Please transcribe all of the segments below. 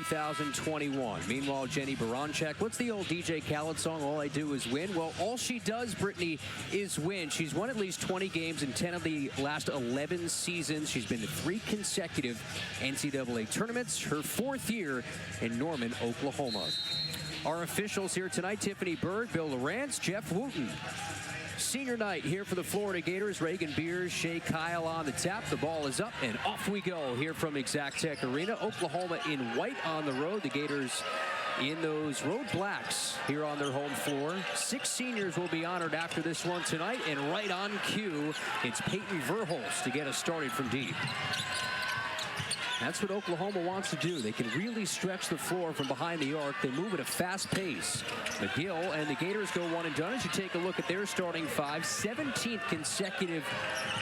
2021. Meanwhile, Jenny Baranchak, what's the old DJ Khaled song, All I Do Is Win? Well, all she does, Brittany, is win. She's won at least 20 games in 10 of the last 11 seasons. She's been to 3 consecutive NCAA tournaments, her 4th year in Norman, Oklahoma. Our officials here tonight, Tiffany Berg, Bill Lawrence, Jeff Wooten. Senior night here for the Florida Gators. Reagan Beers, Shea Kyle on the tap. The ball is up and off we go here from Exactech Arena. Oklahoma in white on the road. The Gators in those road blacks here on their home floor. 6 seniors will be honored after this one tonight. And right on cue, it's Peyton Verhulst to get us started from deep. That's what Oklahoma wants to do. They can really stretch the floor from behind the arc. They move at a fast pace. McGill and the Gators go one and done. As you take a look at their starting 5, 17th consecutive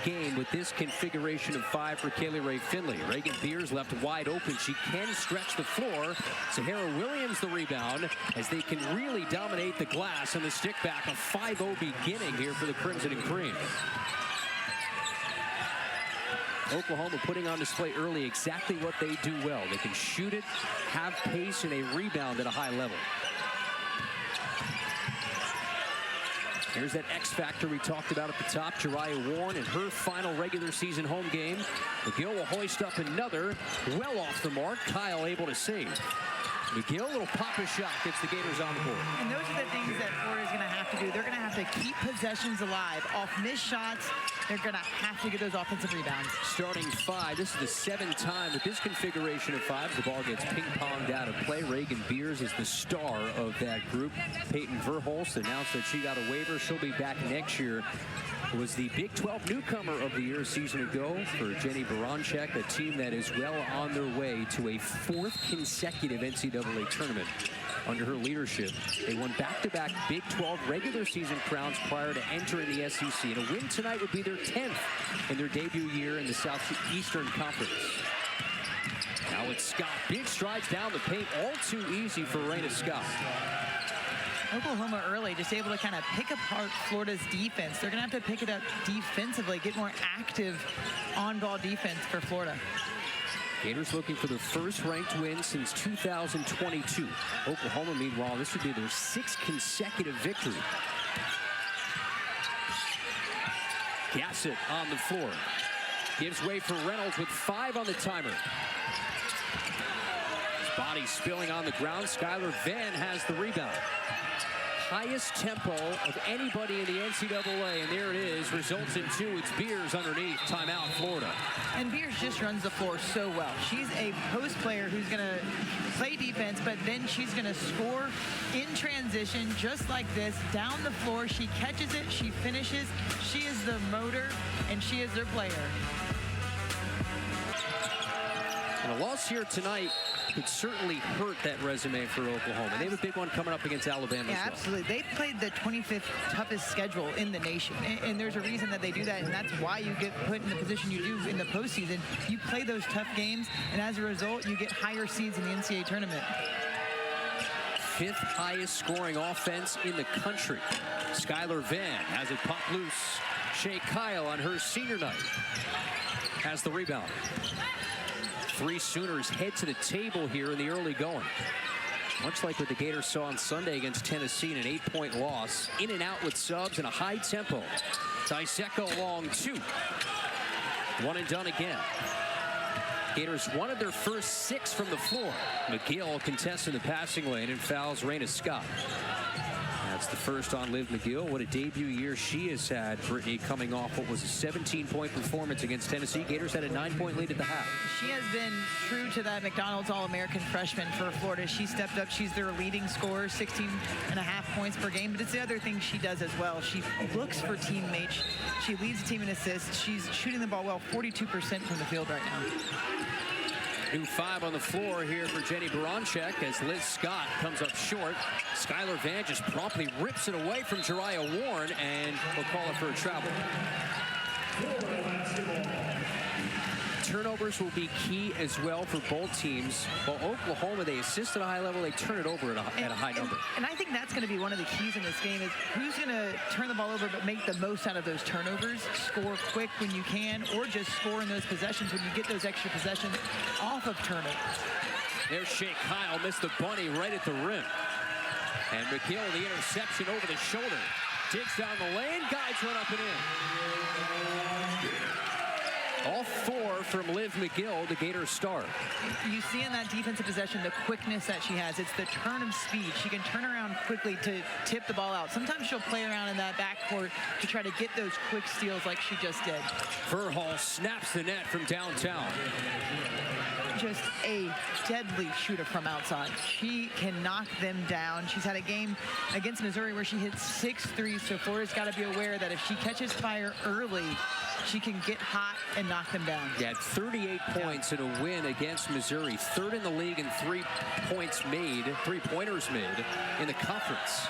game with this configuration of 5 for Kaylee Ray Finley. Reagan Beers left wide open. She can stretch the floor. Sahara Williams the rebound as they can really dominate the glass and the stick back. A 5-0 beginning here for the Crimson and Cream. Oklahoma putting on display early exactly what they do well. They can shoot it, have pace, and a rebound at a high level. Here's that X factor we talked about at the top. Jariah Warren in her final regular season home game. McGill will hoist up another, well off the mark. Kyle able to save. McGill, little pop-a shot, gets the Gators on the board. And those are the things that Florida's going to have to do. They're going to have to keep possessions alive. Off missed shots, they're going to have to get those offensive rebounds. Starting 5, this is the 7th time with this configuration of 5. The ball gets ping-ponged out of play. Reagan Beers is the star of that group. Peyton Verhulst announced that she got a waiver. She'll be back next year. Was the Big 12 newcomer of the year a season ago for Jenny Baranchak, a team that is well on their way to a 4th consecutive NCAA tournament under her leadership. They won back-to-back Big 12 regular season crowns prior to entering the SEC, and a win tonight would be their 10th in their debut year in the Southeastern Conference. Now it's Scott. Big strides down the paint, all too easy for Raina Scott. Oklahoma early, just able to kind of pick apart Florida's defense. They're going to have to pick it up defensively, get more active on-ball defense for Florida. Gators looking for their first ranked win since 2022. Oklahoma, meanwhile, this would be their 6th consecutive victory. Gassett on the floor. Gives way for Reynolds with 5 on the timer. His body spilling on the ground. Skylar Van has the rebound. Highest tempo of anybody in the NCAA, and there it is. Results in 2. It's Beers underneath. Timeout, Florida. And Beers just runs the floor so well. She's a post player who's going to play defense, but then she's going to score in transition just like this. Down the floor, she catches it, she finishes. She is the motor, and she is their player. And a loss here tonight could certainly hurt that resume for Oklahoma. They have a big one coming up against Alabama as well. Absolutely. They played the 25th toughest schedule in the nation, and there's a reason that they do that, and that's why you get put in the position you do in the postseason. You play those tough games, and as a result, you get higher seeds in the NCAA tournament. 5th highest scoring offense in the country. Skylar Van has it pop loose. Shea Kyle on her senior night has the rebound. 3 Sooners head to the table here in the early going. Much like what the Gators saw on Sunday against Tennessee in an 8-point loss. In and out with subs and a high tempo. Dyseko long 2. One and done again. Gators wanted their first 6 from the floor. McGill contests in the passing lane and fouls Raina Scott. That's the first on Liv McGill. What a debut year she has had, Brittany, coming off what was a 17-point performance against Tennessee. Gators had a 9-point lead at the half. She has been true to that McDonald's All-American freshman for Florida. She stepped up. She's their leading scorer, 16.5 points per game. But it's the other thing she does as well. She looks for teammates. She leads the team in assists. She's shooting the ball well, 42% from the field right now. New 5 on the floor here for Jenny Baranchak as Liz Scott comes up short. Skylar Van just promptly rips it away from Jariah Warren, and we'll call it for a travel. Turnovers will be key as well for both teams. While Oklahoma, they assist at a high level, they turn it over at a high number. And I think that's going to be one of the keys in this game is who's going to turn the ball over but make the most out of those turnovers, score quick when you can, or just score in those possessions when you get those extra possessions off of turnovers. There's Shea Kyle, missed the bunny right at the rim. And McGill, the interception over the shoulder. Digs down the lane, guides one up and in. All 4 from Liv McGill, the Gators star. You see in that defensive possession the quickness that she has. It's the turn of speed. She can turn around quickly to tip the ball out. Sometimes she'll play around in that backcourt to try to get those quick steals like she just did. Verhall snaps the net from downtown. Just a deadly shooter from outside. She can knock them down. She's had a game against Missouri where she hit 6 threes, so Florida's got to be aware that if she catches fire early, she can get hot and knock them down. Yeah, 38 points in a win against Missouri. 3rd in the league in 3-pointers made in the conference.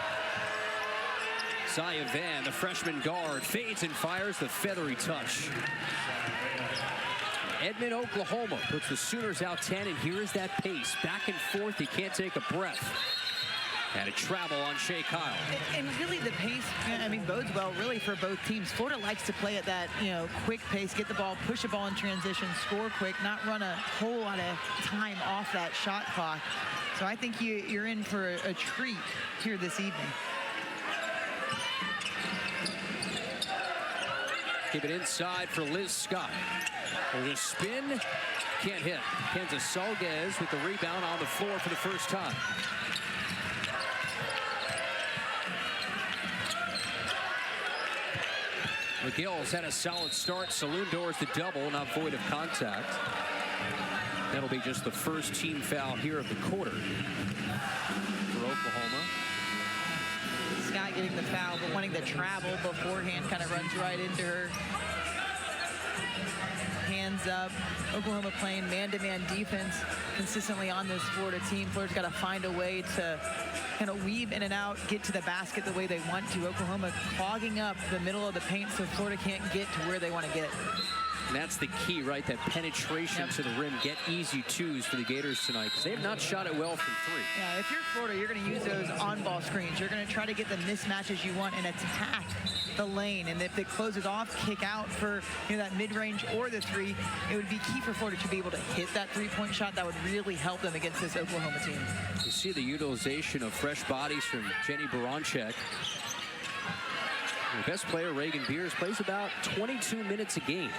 Zaya Van, the freshman guard, fades and fires the feathery touch. Edmond, Oklahoma puts the Sooners out 10, and here is that pace. Back and forth, you can't take a breath. And a travel on Shea Kyle. And really the pace, I mean, bodes well really for both teams. Florida likes to play at that, quick pace, get the ball, push the ball in transition, score quick, not run a whole lot of time off that shot clock. So I think you're in for a treat here this evening. Keep it inside for Liz Scott. The spin, can't hit. Kansas Salguez with the rebound on the floor for the first time. McGill's had a solid start. Saloon doors the double, not void of contact. That'll be just the first team foul here of the quarter for Oklahoma. Scott getting the foul, but wanting to travel beforehand, kind of runs right into her. Hands up. Oklahoma playing man-to-man defense consistently on this Florida team. Florida's got to find a way to kind of weave in and out, get to the basket the way they want to. Oklahoma clogging up the middle of the paint so Florida can't get to where they want to get. And that's the key, right? That penetration to the rim. Get easy twos for the Gators tonight, because they have not shot it well from 3. Yeah, if you're Florida, you're going to use those on-ball screens. You're going to try to get the mismatches you want and attack the lane. And if it closes off, kick out for that mid-range or the 3, it would be key for Florida to be able to hit that 3-point shot. That would really help them against this Oklahoma team. You see the utilization of fresh bodies from Jenny Baranczyk. The best player, Reagan Beers, plays about 22 minutes a game.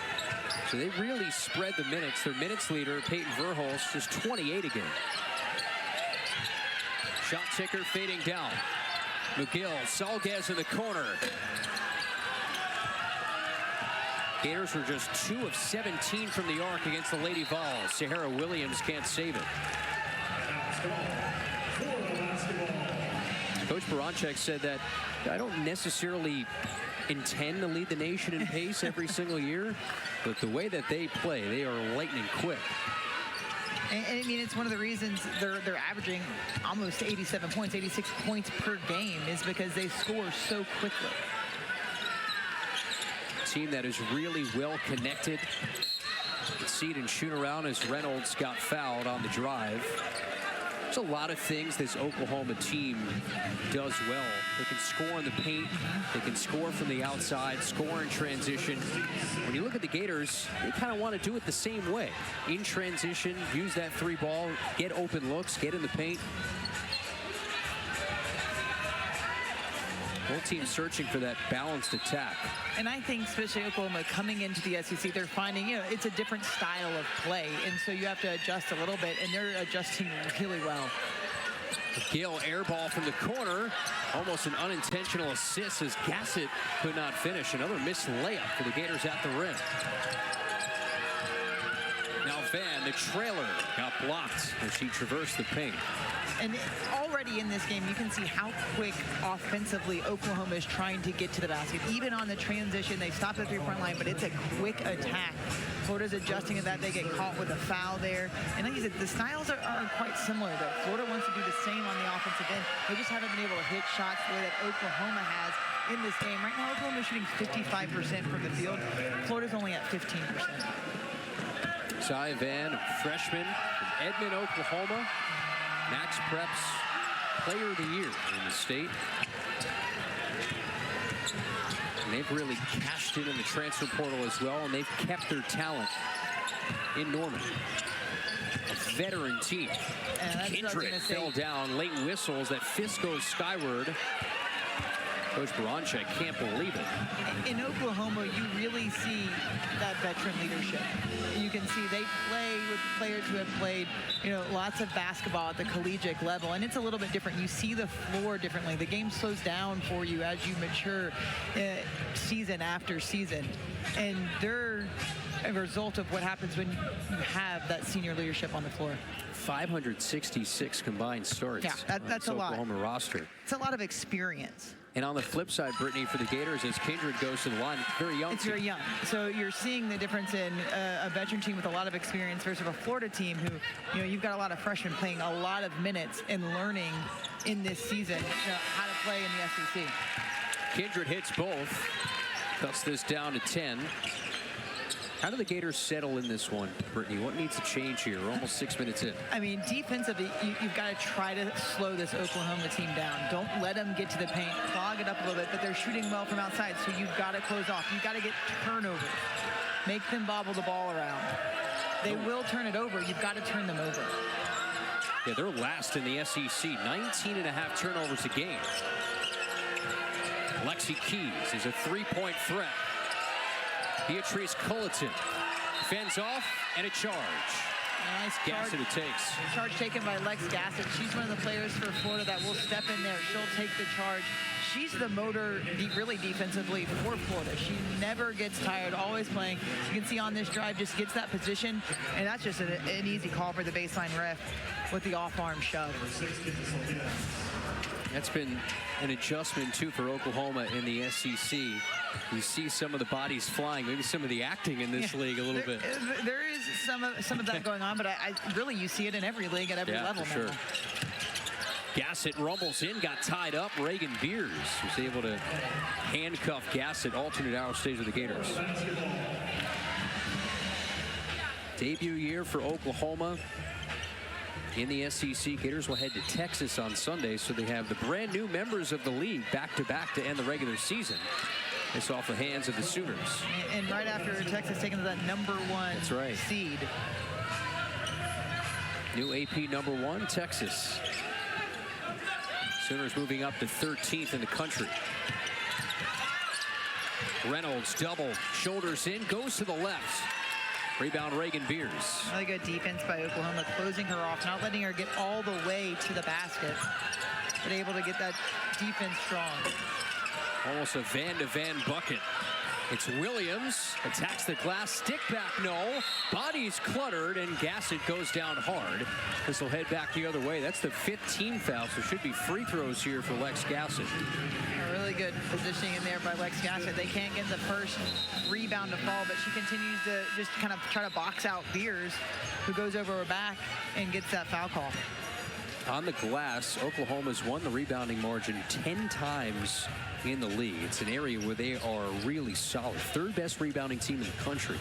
So they really spread the minutes. Their minutes leader, Peyton Verhulst, just 28 a game. Shot ticker fading down. McGill, Salguez in the corner. Gators were just 2 of 17 from the arc against the Lady Vols. Sahara Williams can't save it. Coach Baranczyk said that I don't necessarily intend to lead the nation in pace every single year, but the way that they play, they are lightning quick. And I mean, it's one of the reasons they're averaging almost 87 points, 86 points per game, is because they score so quickly. A team that is really well connected. Concede and shoot around as Reynolds got fouled on the drive. There's a lot of things this Oklahoma team does well. They can score in the paint. They can score from the outside, score in transition. When you look at the Gators, they kind of want to do it the same way. In transition, use that 3 ball, get open looks, get in the paint. Both teams searching for that balanced attack. And I think especially Oklahoma coming into the SEC, they're finding, it's a different style of play. And so you have to adjust a little bit, and they're adjusting really well. Gill, air ball from the corner. Almost an unintentional assist as Gassett could not finish. Another missed layup for the Gators at the rim. Now Van, the trailer, got blocked as she traversed the paint. And already in this game, you can see how quick offensively Oklahoma is trying to get to the basket. Even on the transition, they stop at the 3-point line, but it's a quick attack. Florida's adjusting to that. They get caught with a foul there. And like you said, the styles are quite similar, though. Florida wants to do the same on the offensive end. They just haven't been able to hit shots the way that Oklahoma has in this game. Right now, Oklahoma is shooting 55% from the field. Florida's only at 15%. Cy Van, freshman from Edmond, Oklahoma. Max Preps Player of the Year in the state. And they've really cashed in the transfer portal as well, and they've kept their talent in Norman. a veteran team. Kindred fell down, late whistles, that fist goes skyward. Coach Baranchek can't believe it. In Oklahoma, you really see that veteran leadership. You can see they play with players who have played, lots of basketball at the collegiate level, and it's a little bit different. You see the floor differently. The game slows down for you as you mature season after season, and they're a result of what happens when you have that senior leadership on the floor. 566 combined starts. Yeah, that's a lot. Oklahoma roster. It's a lot of experience. And on the flip side, Brittany, for the Gators, as Kindred goes to the line, very young. It's very young. So you're seeing the difference in a veteran team with a lot of experience versus a Florida team who, you've got a lot of freshmen playing a lot of minutes and learning in this season how to play in the SEC. Kindred hits both, cuts this down to 10. How do the Gators settle in this one, Brittany? What needs to change here? We're almost 6 minutes in. I mean, defensively, you've got to try to slow this Oklahoma team down. Don't let them get to the paint, clog it up a little bit, but they're shooting well from outside, so you've got to close off. You've got to get turnovers. Make them bobble the ball around. They will turn it over. You've got to turn them over. Yeah, they're last in the SEC. 19.5 turnovers a game. Lexi Keys is a three-point threat. Beatrice Culleton fends off, and a charge. Nice Gassett it takes. Charge taken by Lex Gassett. She's one of the players for Florida that will step in there. She'll take the charge. She's the motor really defensively for Florida. She never gets tired, always playing. You can see on this drive, just gets that position, and that's just an easy call for the baseline ref with the off-arm shove. That's been an adjustment, too, for Oklahoma in the SEC. You see some of the bodies flying, maybe some of the acting in this league a little bit. There is some of that going on, but I really, you see it in every league at every level for now. Sure. Gassett rumbles in, got tied up. Reagan Beers was able to handcuff Gassett, alternate hour stage of the Gators. Debut year for Oklahoma in the SEC. Gators will head to Texas on Sunday, so they have the brand new members of the league back-to-back to end the regular season. It's off the hands of the Sooners. And right after Texas taking that #1 seed. New AP #1, Texas. Sooners moving up to 13th in the country. Reynolds double, shoulders in, goes to the left. Rebound, Reagan Beers. Really good defense by Oklahoma, closing her off, not letting her get all the way to the basket, but able to get that defense strong. Almost a van-to-van bucket. It's Williams, attacks the glass, stick back, no. Body's cluttered, and Gassett goes down hard. This will head back the other way. That's the 15th team foul, so should be free throws here for Lex Gassett. A really good positioning in there by Lex Gassett. They can't get the first rebound to fall, but she continues to just kind of try to box out Beers, who goes over her back and gets that foul call. On the glass, Oklahoma's won the rebounding margin 10 times in the league. It's an area where they are really solid. Third best rebounding team in the country.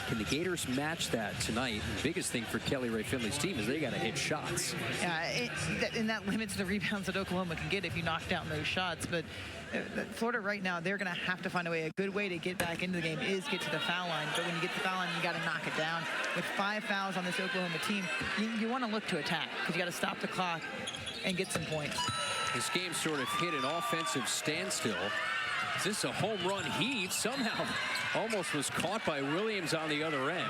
Can the Gators match that tonight? The biggest thing for Kelly Ray Finley's team is they got to hit shots. Yeah, and that limits the rebounds that Oklahoma can get if you knock down those shots. But Florida right now, they're going to have to find a way. A good way to get back into the game is get to the foul line. But when you get to the foul line, you got to knock it down. With 5 fouls on this Oklahoma team, you want to look to attack because you got to stop the clock and get some points. This game sort of hit an offensive standstill. Is this a home run heave? Somehow almost was caught by Williams on the other end.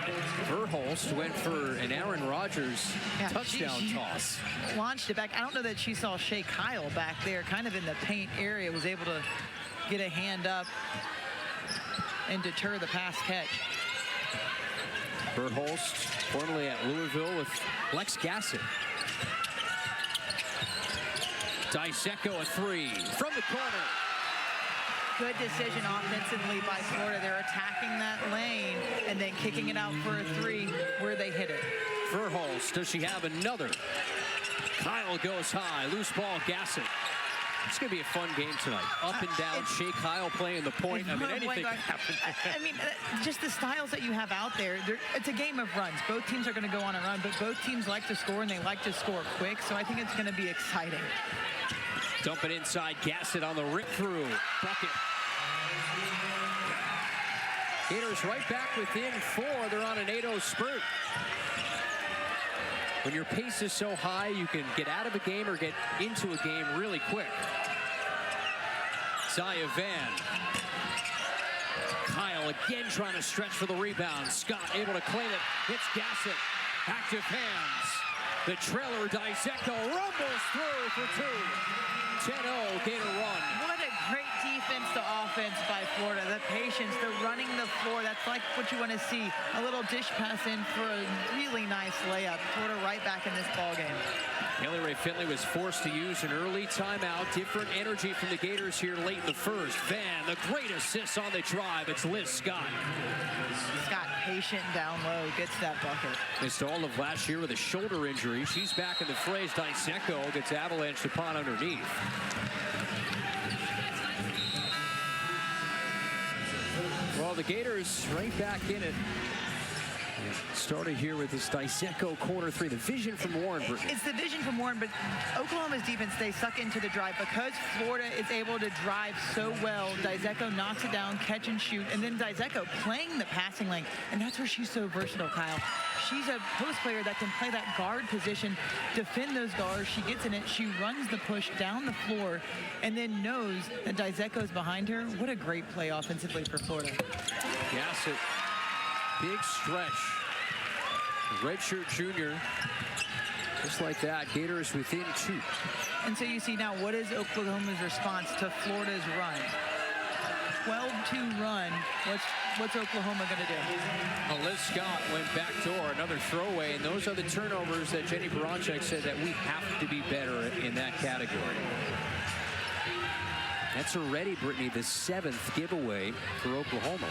Verhulst went for an Aaron Rodgers touchdown toss. Launched it back. I don't know that she saw Shea Kyle back there, kind of in the paint area, was able to get a hand up and deter the pass catch. Verhulst, formerly at Louisville with Lex Gassett. Dyseko a three from the corner. Good decision offensively by Florida. They're attacking that lane and then kicking it out for a three where they hit it. Verhulst, does she have another? Kyle goes high, loose ball, Gassett. It's going to be a fun game tonight. Up and down, Shea Kyle playing the point. I mean, anything can happen. I mean, just the styles that you have out there, it's a game of runs. Both teams are going to go on a run, but both teams like to score, and they like to score quick, so I think it's going to be exciting. Dump it inside, Gassett on the rip-through. Bucket. Gators right back within 4. They're on an 8-0 spurt. When your pace is so high, you can get out of a game or get into a game really quick. Zaya Van. Kyle again trying to stretch for the rebound. Scott able to claim it. Hits Gassett. Active hands. The trailer, Dyseko, rumbles through for two. 10-0, Gator run. What a great defense to offense by Florida. The patience, the running the floor. That's like what you want to see. A little dish pass in for a really nice layup. Florida right back in this ball game. Kelly Ray Finley was forced to use an early timeout. Different energy from the Gators here late in the first. Van, the great assist on the drive. It's Liz Scott. Scott, patient down low, gets that bucket. Missed all of last year with a shoulder injury. She's back in the phrase. Dyseko gets avalanched upon underneath. Well, the Gators right back in it. Started here with this Dyseko corner three. The vision from Warren. It's the vision from Warren, but Oklahoma's defense, they suck into the drive. Because Florida is able to drive so well, Dyseko knocks it down, catch and shoot, and then Dyseko playing the passing lane. And that's where she's so versatile, Kyle. She's a post player that can play that guard position, defend those guards. She gets in it, she runs the push down the floor, and then knows that Dyseko's behind her. What a great play offensively for Florida. Gassett, big stretch. Redshirt junior, just like that. Gators within two. And so you see now, what is Oklahoma's response to Florida's run? 12-2 run. What's Oklahoma going to do? Liz Scott went back door, another throwaway, and those are the turnovers that Jenny Baranczyk said that we have to be better in that category. That's already, Brittany, the 7th giveaway for Oklahoma.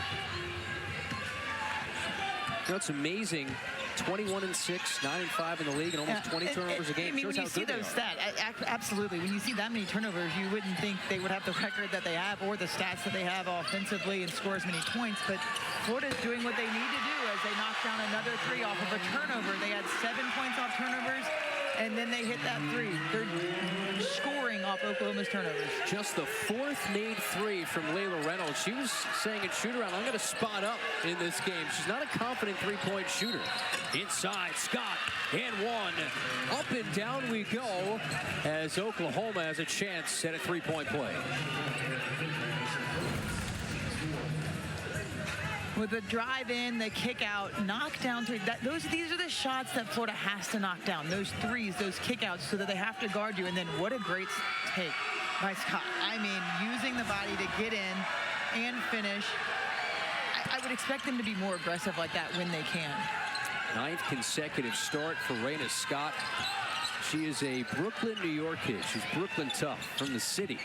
You know, it's amazing. 21-6, 9-5 in the league, and almost 20 turnovers a game. I mean, when you see those stats, absolutely. When you see that many turnovers, you wouldn't think they would have the record that they have or the stats that they have offensively and score as many points. But Florida's doing what they need to do as they knock down another three off of a turnover. They had 7 points off turnovers, and then they hit that three. They're scoring off Oklahoma's turnovers. Just the 4th made three from Layla Reynolds. She was saying in shoot-around, I'm going to spot up in this game. She's not a confident three-point shooter. Inside, Scott, and one. Up and down we go as Oklahoma has a chance at a three-point play. With the drive in, the kick out, knock down three. These are the shots that Florida has to knock down. Those threes, those kick outs, so that they have to guard you. And then what a great take by Scott. I mean, using the body to get in and finish. I would expect them to be more aggressive like that when they can. 9th consecutive start for Raina Scott. She is a Brooklyn, New York kid. She's Brooklyn tough from the city.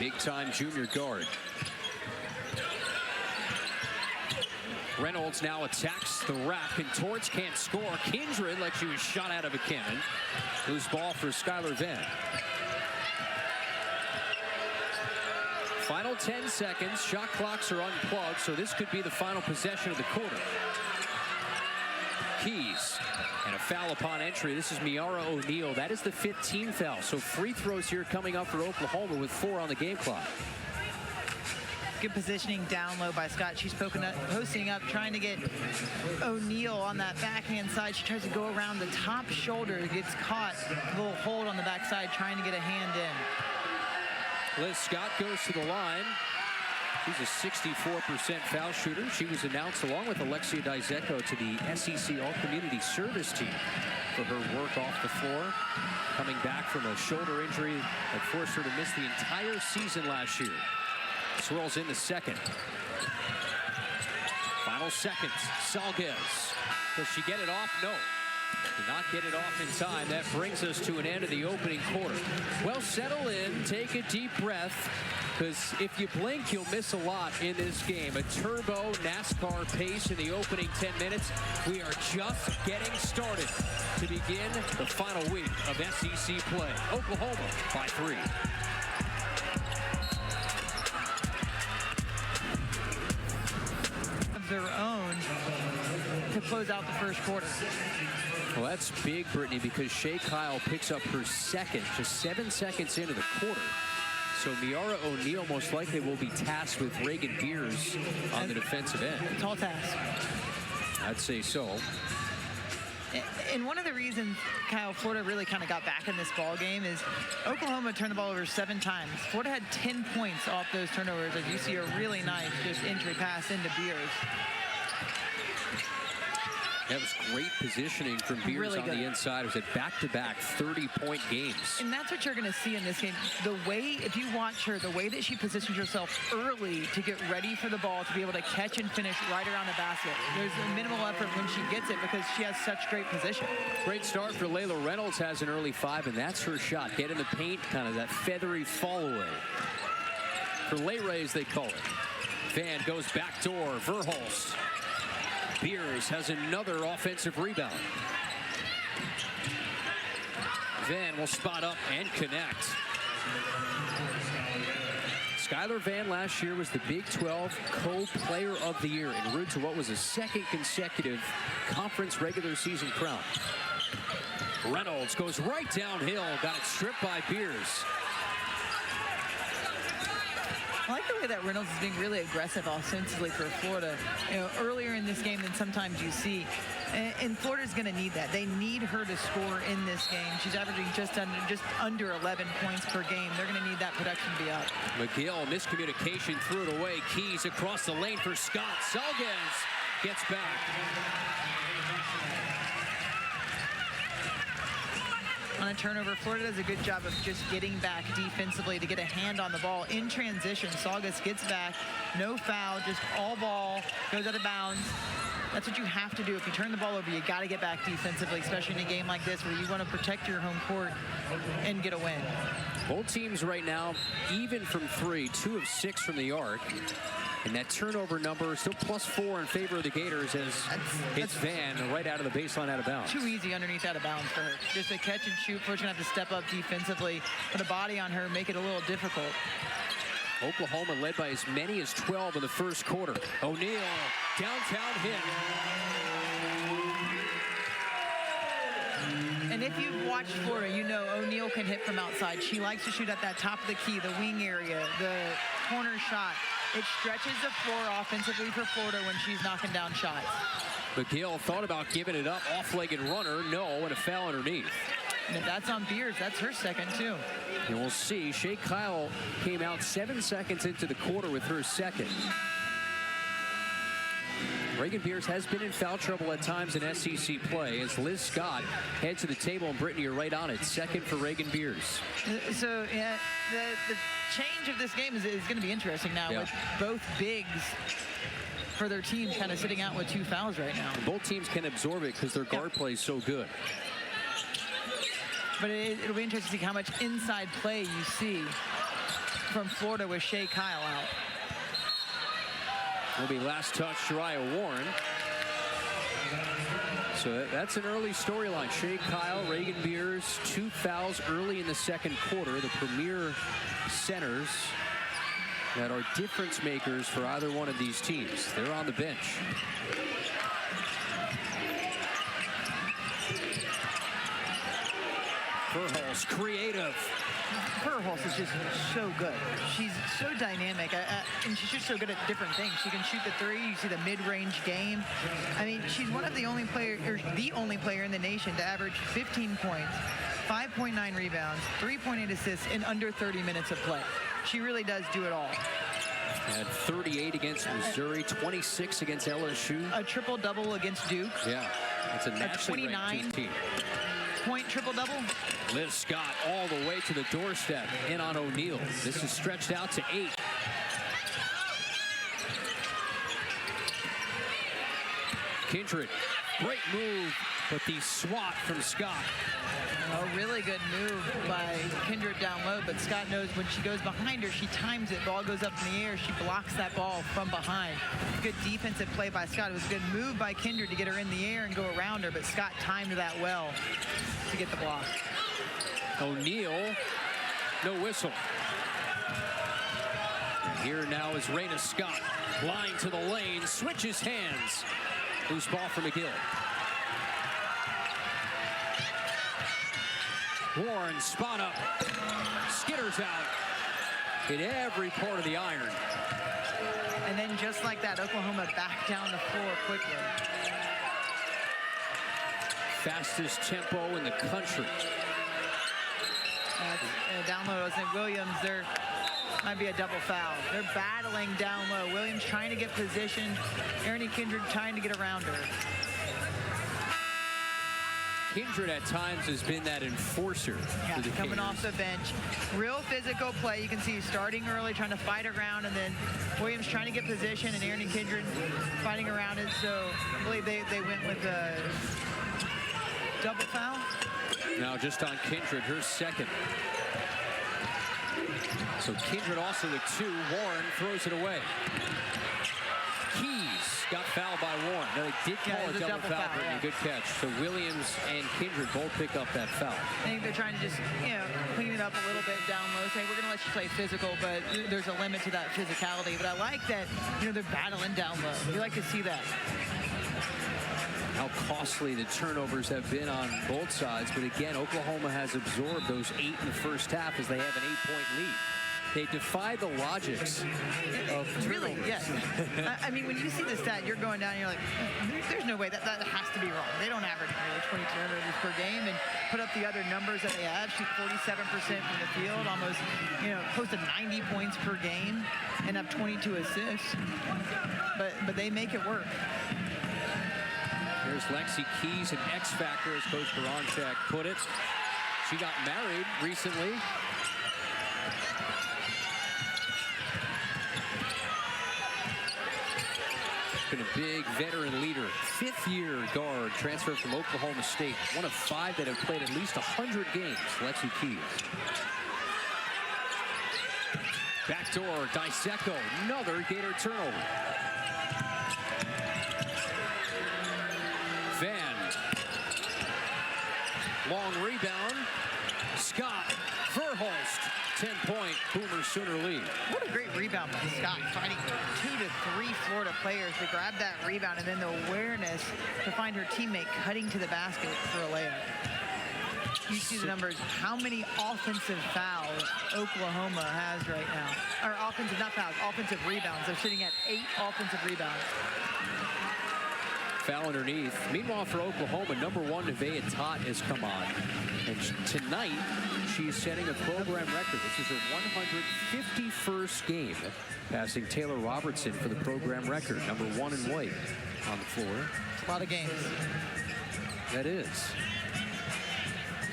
Big-time junior guard. Reynolds now attacks the rack, and Torts can't score. Kindred, like she was shot out of a cannon. Loose ball for Skylar Venn. Final 10 seconds. Shot clocks are unplugged, so this could be the final possession of the quarter. Keys, and a foul upon entry. This is Miara O'Neal. That is the 5th team foul. So free throws here coming up for Oklahoma with 4 on the game clock. Good positioning down low by Scott. She's posting up, trying to get O'Neal on that backhand side. She tries to go around the top shoulder, gets caught, a little hold on the backside, trying to get a hand in. Liz Scott goes to the line. She's a 64% foul shooter. She was announced along with Alexia Dyseko to the SEC All-Community Service Team for her work off the floor, coming back from a shoulder injury that forced her to miss the entire season last year. Swirls in the second. Final seconds. Salguez. Does she get it off? No. Did not get it off in time. That brings us to an end of the opening quarter. Well, settle in, take a deep breath, because if you blink, you'll miss a lot in this game. A turbo NASCAR pace in the opening 10 minutes. We are just getting started to begin the final week of SEC play. Oklahoma by 3. Of their own to close out the first quarter. Well, that's big, Brittany, because Shea Kyle picks up her second, just 7 seconds into the quarter. So Miara O'Neal most likely will be tasked with Reagan Beers on the defensive end. Tall task. I'd say so. And one of the reasons, Kyle, Florida really kind of got back in this ball game is Oklahoma turned the ball over 7 times. Florida had 10 points off those turnovers, as you see a really nice just entry pass into Beers. That was great positioning from Beers really on the inside. It was at back-to-back 30-point games. And that's what you're going to see in this game. The way, if you watch her, the way that she positions herself early to get ready for the ball, to be able to catch and finish right around the basket. There's a minimal effort when she gets it because she has such great position. Great start for Layla Reynolds, has an early 5, and that's her shot. Get in the paint, kind of that feathery fall away. For Lay Rays, they call it. Van goes back door, Verhulst. Beers has another offensive rebound. Van will spot up and connect. Skylar Van last year was the Big 12 Co-Player of the Year en route to what was a second consecutive conference regular season crown. Reynolds goes right downhill, got it stripped by Beers. I like the way that Reynolds is being really aggressive offensively for Florida. You know, earlier in this game than sometimes you see. And Florida's going to need that. They need her to score in this game. She's averaging just under 11 points per game. They're going to need that production to be up. McGill, miscommunication, threw it away. Keys across the lane for Scott. Selgens gets back. On a turnover, Florida does a good job of just getting back defensively to get a hand on the ball. In transition, Saugus gets back, no foul, just all ball, goes out of bounds. That's what you have to do. If you turn the ball over, you got to get back defensively, especially in a game like this where you want to protect your home court and get a win. Both teams right now, even from 3, 2 of 6 from the arc. And that turnover number is still +4 in favor of the Gators as it's Van right out of the baseline, out of bounds. Too easy underneath out of bounds for her. Just a catch and shoot. Florida's going to have to step up defensively, put a body on her, make it a little difficult. Oklahoma led by as many as 12 in the first quarter. O'Neal, downtown hit. And if you've watched Florida, you know O'Neal can hit from outside. She likes to shoot at that top of the key, the wing area, the corner shot. It stretches the floor offensively for Florida when she's knocking down shots. McGill thought about giving it up, off-legged runner, no, and a foul underneath. And if that's on Beers, that's her second too. And we'll see. Shea Kyle came out 7 seconds into the quarter with her second. Reagan Beers has been in foul trouble at times in SEC play as Liz Scott heads to the table, and Brittany, you're right on it. Second for Reagan Beers. So, yeah, the change of this game is going to be interesting now with both bigs for their teams kind of sitting out with 2 fouls right now. And both teams can absorb it because their guard play is so good. But it'll be interesting to see how much inside play you see from Florida with Shea Kyle out. Will be last touch, Shariah Warren. So that's an early storyline. Shea Kyle, Reagan Beers, 2 fouls early in the second quarter. The premier centers that are difference makers for either one of these teams. They're on the bench. Verhulst, creative. Verhulst is just so good. She's so dynamic, and she's just so good at different things. She can shoot the 3. You see the mid-range game. I mean, she's one of the only player, or the only player in the nation to average 15 points, 5.9 rebounds, 3.8 assists in under 30 minutes of play. She really does do it all. Had 38 against Missouri, 26 against LSU. A triple-double against Duke. Yeah, that's a nationally ranked team. Point triple-double. Liz Scott all the way to the doorstep, in on O'Neal. This is stretched out to 8. Kindred, great move, but the swat from Scott. A really good move by Kindred down low, but Scott knows when she goes behind her, she times it, ball goes up in the air, she blocks that ball from behind. Good defensive play by Scott. It was a good move by Kindred to get her in the air and go around her, but Scott timed that well to get the block. O'Neal, no whistle. And here now is Raina Scott, line to the lane, switches hands. Loose ball for McGill. Warren, spot up, skitters out, hit every part of the iron. And then just like that, Oklahoma back down the floor quickly. fastest tempo in the country. Down low, I think Williams, there might be a double foul. They're battling down low. Williams trying to get position. Erin Kindred trying to get around her. Kindred at times has been that enforcer. Yeah, for the coming Gators. off the bench. Real physical play. You can see starting early, trying to fight around, and then Williams trying to get position, and Erin Kindred fighting around it. So I believe they went with a double foul. Now just on Kindred, her second. So Kindred also the 2. Warren throws it away. Keys got fouled by Warren. No, they did call a double foul. Yeah. Good catch. So Williams and Kindred both pick up that foul. I think they're trying to just, clean it up a little bit down low. Say, we're going to let you play physical, but there's a limit to that physicality. But I like that, they're battling down low. You like to see that. How costly the turnovers have been on both sides. But again, Oklahoma has absorbed those 8 in the first half as they have an 8-point lead. They defy the logics of turnovers. Really, yes. I mean, when you see the stat, you're going down and you're like, there's no way that has to be wrong. They don't average nearly 20 turnovers per game and put up the other numbers that they have. Shoot 47% from the field, almost, close to 90 points per game and have 22 assists. But they make it work. Here's Lexi Keys, an X factor, as Coach Baranchak put it. She got married recently. Been a big veteran leader, 5th-year guard, transferred from Oklahoma State. One of 5 that have played at least 100 games, Lexi Keys. Backdoor, Dyseko, another Gator turnover. Van, long rebound. Scott, Verhulst, 10-point Boomer Sooner lead. What a great rebound by Scott, fighting 2 to 3 Florida players to grab that rebound, and then the awareness to find her teammate cutting to the basket for a layup. You see the numbers, how many offensive fouls Oklahoma has right now. Or offensive, not fouls, offensive rebounds. They're sitting at 8 offensive rebounds. Foul underneath. Meanwhile, for Oklahoma, number 1, Nevaeh Tot has come on. And tonight, she's setting a program record. This is her 151st game, passing Taylor Robertson for the program record. Number 1 in white on the floor. A lot of games. That is.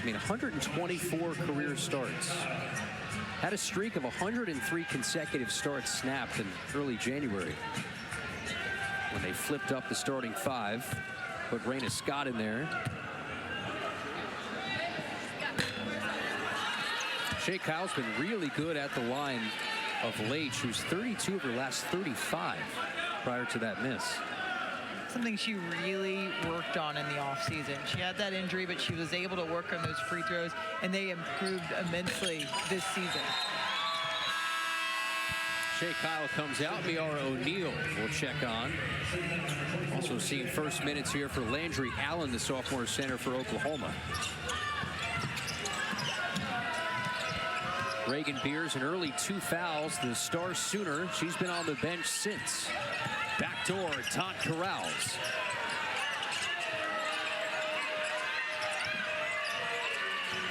124 career starts. Had a streak of 103 consecutive starts snapped in early January, when they flipped up the starting 5, put Raina Scott in there. Shea Kyle's been really good at the line of late. She was 32 of her last 35 prior to that miss. Something she really worked on in the offseason. She had that injury, but she was able to work on those free throws, and they improved immensely this season. Shea Kyle comes out. Miara O'Neal will check on. Also seeing first minutes here for Landry Allen, the sophomore center for Oklahoma. Reagan Beers, an early 2 fouls. The star Sooner, she's been on the bench since. Backdoor, Todd Corrals.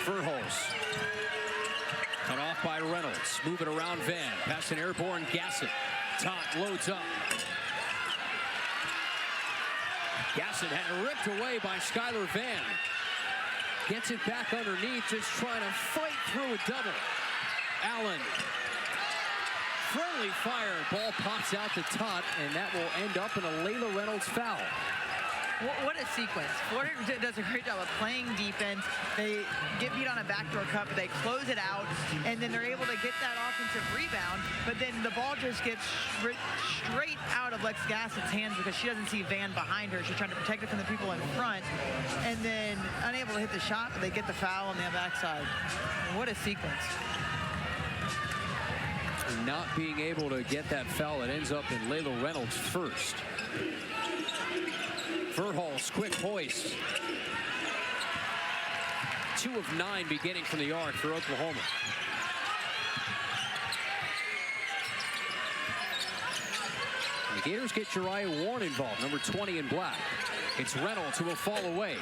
Verhulst. Cut off by Reynolds. Move it around Van. Pass an airborne Gassett. Todd loads up. Gassett had ripped away by Skylar Van. Gets it back underneath, just trying to fight through a double. Allen. Friendly fire. Ball pops out to Todd, and that will end up in a Layla Reynolds foul. What a sequence. Florida does a great job of playing defense. They get beat on a backdoor cut, but they close it out, and then they're able to get that offensive rebound, but then the ball just gets straight out of Lex Gassett's hands because she doesn't see Van behind her. She's trying to protect it from the people in front, and then unable to hit the shot, but they get the foul on the backside. What a sequence. Not being able to get that foul, it ends up in Layla Reynolds first. Verhulst, quick hoist. 2 of 9 beginning from the arc for Oklahoma. And the Gators get Jariah Warren involved, number 20 in black. It's Reynolds who will fall away.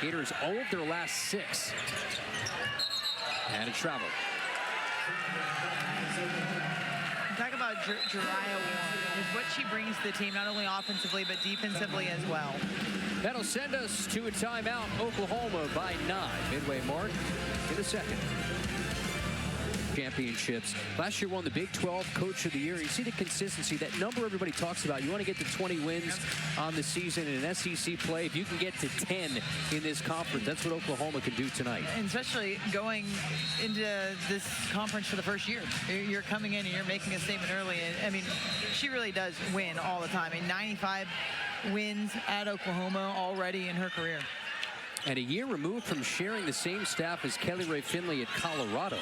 Gators 0 of their last 6. And a travel. Talk about Jariah Warren, is what she brings to the team, not only offensively, but defensively as well. That'll send us to a timeout. Oklahoma by 9. Midway mark in the second. Championships. Last year won the Big 12 Coach of the Year. You see the consistency, that number everybody talks about. You want to get to 20 wins on the season in an SEC play. If you can get to 10 in this conference, that's what Oklahoma can do tonight. And especially going into this conference for the first year. You're coming in and you're making a statement early. And I mean, she really does win all the time. I mean, 95 wins at Oklahoma already in her career. And a year removed from sharing the same staff as Kelly Ray Finley at Colorado.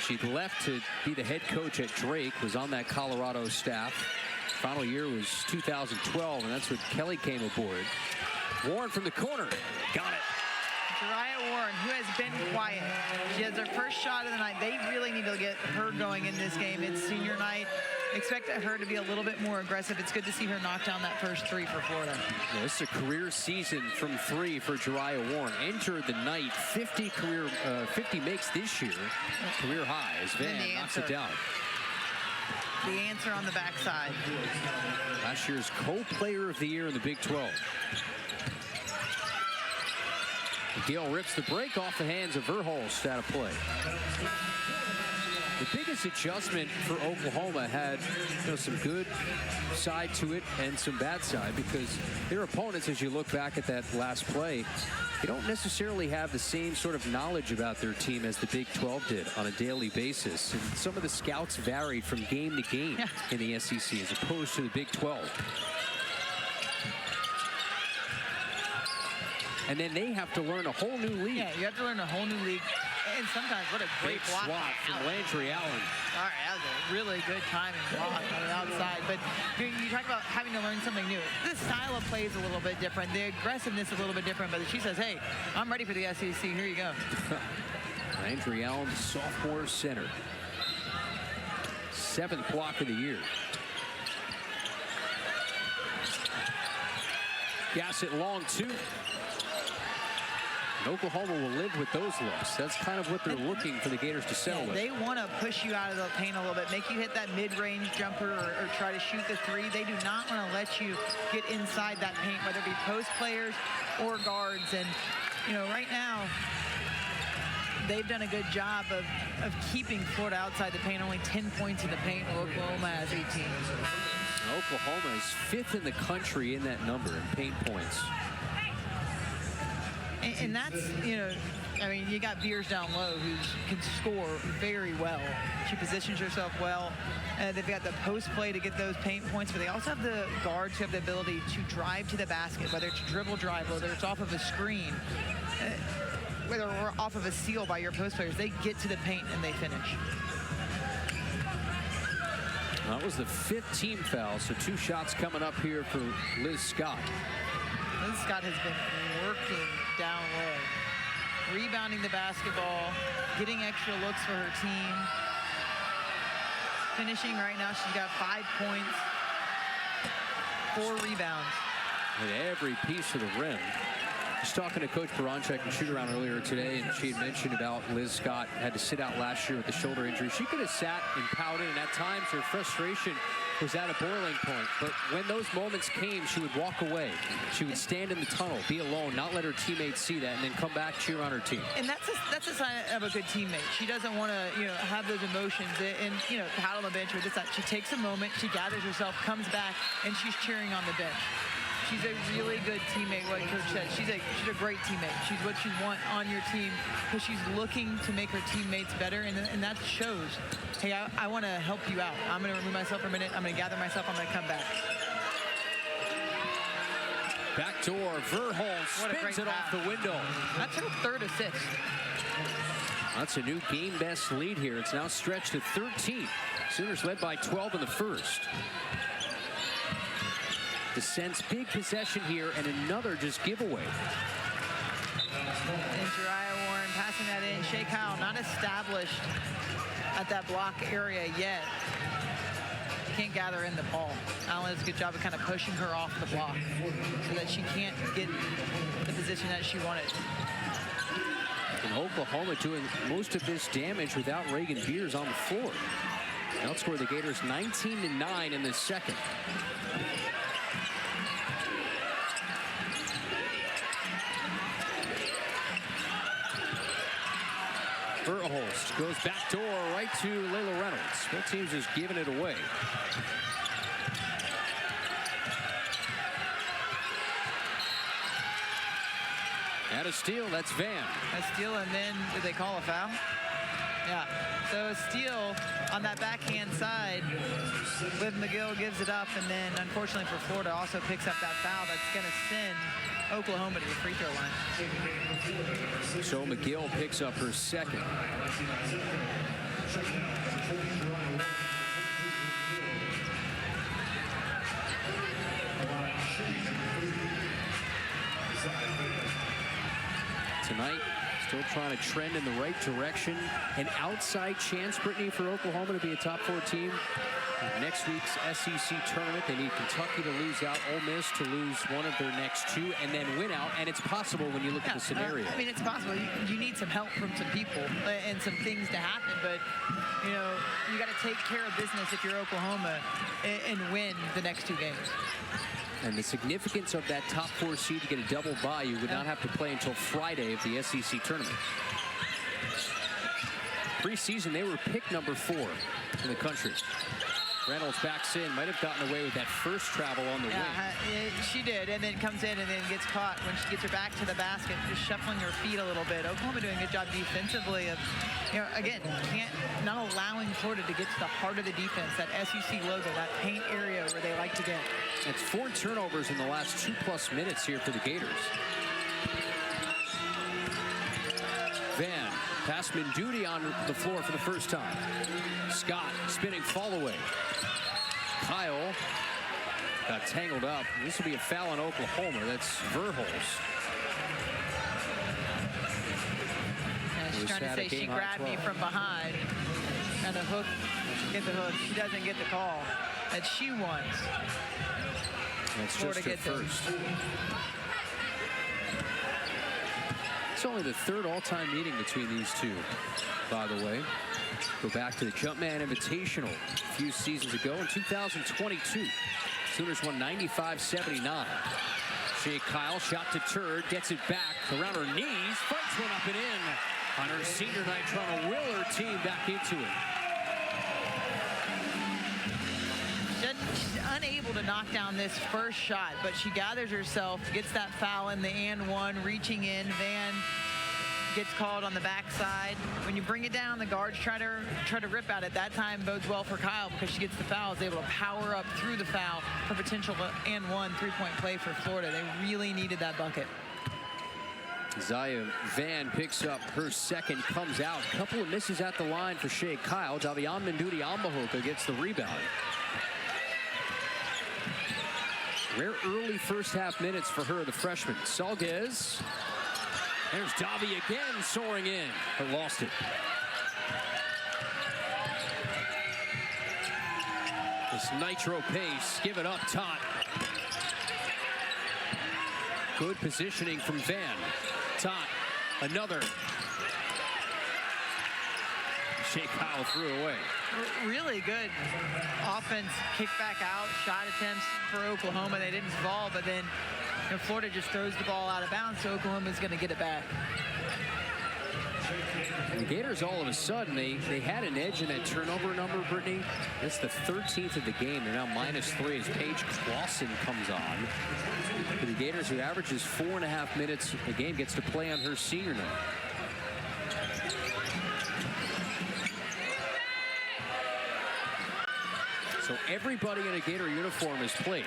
She left to be the head coach at Drake, was on that Colorado staff. Final year was 2012, and that's when Kelly came aboard. Warren from the corner, got it. Jariah Warren, who has been quiet. She has her first shot of the night. They really need to get her going in this game. It's senior night. Expect her to be a little bit more aggressive. It's good to see her knock down that first 3 for Florida. Yeah, this is a career season from 3 for Jariah Warren. Entered the night, 50 makes this year. Career high as Van knocks it down. The answer on the backside. Last year's co-player of the year in the Big 12. Gill rips the break off the hands of Verhulst out of play. The biggest adjustment for Oklahoma had, some good side to it and some bad side, because their opponents, as you look back at that last play, they don't necessarily have the same sort of knowledge about their team as the Big 12 did on a daily basis. And some of the scouts varied from game to game in the SEC as opposed to the Big 12. And then they have to learn a whole new league. Yeah, you have to learn a whole new league. And sometimes, what a great big block swat from Landry Allen. All right, that was a really good timing block on the outside. But you talk about having to learn something new. The style of play is a little bit different. The aggressiveness is a little bit different. But she says, hey, I'm ready for the SEC. Here you go. Landry Allen, sophomore center. 7th block of the year. Gas it long, 2. Oklahoma will live with those looks. That's kind of what they're looking for the Gators to settle with. They want to push you out of the paint a little bit, make you hit that mid-range jumper or try to shoot the 3. They do not want to let you get inside that paint, whether it be post players or guards. And, right now, they've done a good job of keeping Florida outside the paint. Only 10 points in the paint. Oklahoma has 18. Oklahoma is 5th in the country in that number in paint points. And that's, you got Beers down low who can score very well. She positions herself well. They've got the post play to get those paint points, but they also have the guards who have the ability to drive to the basket, whether it's dribble drive, whether it's off of a screen, whether we're off of a steal by your post players. They get to the paint and they finish. That was the 5th team foul, so 2 shots coming up here for Liz Scott. Liz Scott has been working down low, rebounding the basketball, getting extra looks for her team. Finishing right now, she's got 5 points, 4 rebounds. At every piece of the rim. I was talking to Coach Baranchek and shoot-around earlier today, and she had mentioned about Liz Scott had to sit out last year with the shoulder injury. She could have sat and pouted, and at times her frustration was at a boiling point. But when those moments came, she would walk away. She would stand in the tunnel, be alone, not let her teammates see that, and then come back, cheer on her team. And that's a sign of a good teammate. She doesn't want to, have those emotions and, pat on the bench or this, that. She takes a moment, she gathers herself, comes back, and she's cheering on the bench. She's a really good teammate, what Coach said. She's a great teammate. She's what you want on your team because she's looking to make her teammates better, and that shows, hey, I want to help you out. I'm going to remove myself for a minute. I'm going to gather myself. I'm going to come back. Backdoor, Verhulst spins it off the window. That's her 3rd assist. That's a new game best lead here. It's now stretched to 13. Sooners led by 12 in the first. Descents, big possession here, and another just giveaway. And Jariah Warren passing that in. Shea Kyle not established at that block area yet. can't gather in the ball. Allen does a good job of kind of pushing her off the block so that she can't get the position that she wanted. And Oklahoma doing most of this damage without Reagan Beers on the floor. Outscored the Gators 19-9 in the second. Verhulst goes back door right to Layla Reynolds. Both teams just giving it away. And a steal, that's Van. A steal, and then did they call a foul? Yeah, so a steal on that backhand side. Liv McGill gives it up, and then unfortunately for Florida also picks up that foul that's going to send Oklahoma to the free throw line. So McGill picks up her second. Tonight, still trying to trend in the right direction. An outside chance, Brittany, for Oklahoma to be a top 4 team. Next week's SEC tournament, they need Kentucky to lose out, Ole Miss to lose one of their next 2, and then win out. And it's possible when you look at the scenario. I mean, it's possible. You need some help from some people and some things to happen, but you know, you got to take care of business if you're Oklahoma and win the next 2 games. And the significance of that top 4 seed to get a double bye, you would not have to play until Friday of the SEC tournament. Preseason, they were picked number 4 in the country. Reynolds backs in, might have gotten away with that first travel on the wing. She did, and then comes in and then gets caught when she gets her back to the basket, just shuffling her feet a little bit. Oklahoma doing a good job defensively of, you know, again, not allowing Florida to get to the heart of the defense, that SEC logo, that paint area where they like to get. It's 4 turnovers in the last 2+ minutes here for the Gators. Van, pass Minduti on the floor for the first time. Scott spinning fall away. Kyle got tangled up. This will be a foul on Oklahoma. That's Verhulst. She's trying to say she grabbed me from behind. And a hook, get the hook. She doesn't get the call that she wants. That's Florida just her first. It's only the 3rd all-time meeting between these two, by the way. Go back to the Jumpman Invitational a few seasons ago in 2022. Sooners won 95-79. Shea Kyle, shot to Turd, gets it back around her knees, fights one up and in on her senior night, trying to will her team back into it. She's unable to knock down this first shot, but she gathers herself, gets that foul in the and one, reaching in. Van gets called on the backside. When you bring it down, the guards try to rip at it. That time bodes well for Kyle because she gets the foul, is able to power up through the foul for potential and one 3-point play for Florida. They really needed that bucket. Zaya Van picks up her second, comes out. A couple of misses at the line for Shea Kyle. Davion Minduti Ambahoka gets the rebound. Rare early first half minutes for her, the freshman. Salguez. There's Davi again soaring in, but lost it. This nitro pace, give it up, Tot. Good positioning from Van. Tot, another. Shea Kyle threw it away. Really good offense, kick back out, shot attempts for Oklahoma. They didn't fall, but then Florida just throws the ball out of bounds, so Oklahoma's going to get it back. And the Gators, all of a sudden, they had an edge in that turnover number, Brittany. That's the 13th of the game. They're now -3 as Paige Clausen comes on. For the Gators, who averages 4.5 minutes a game, gets to play on her senior night. So everybody in a Gator uniform has played.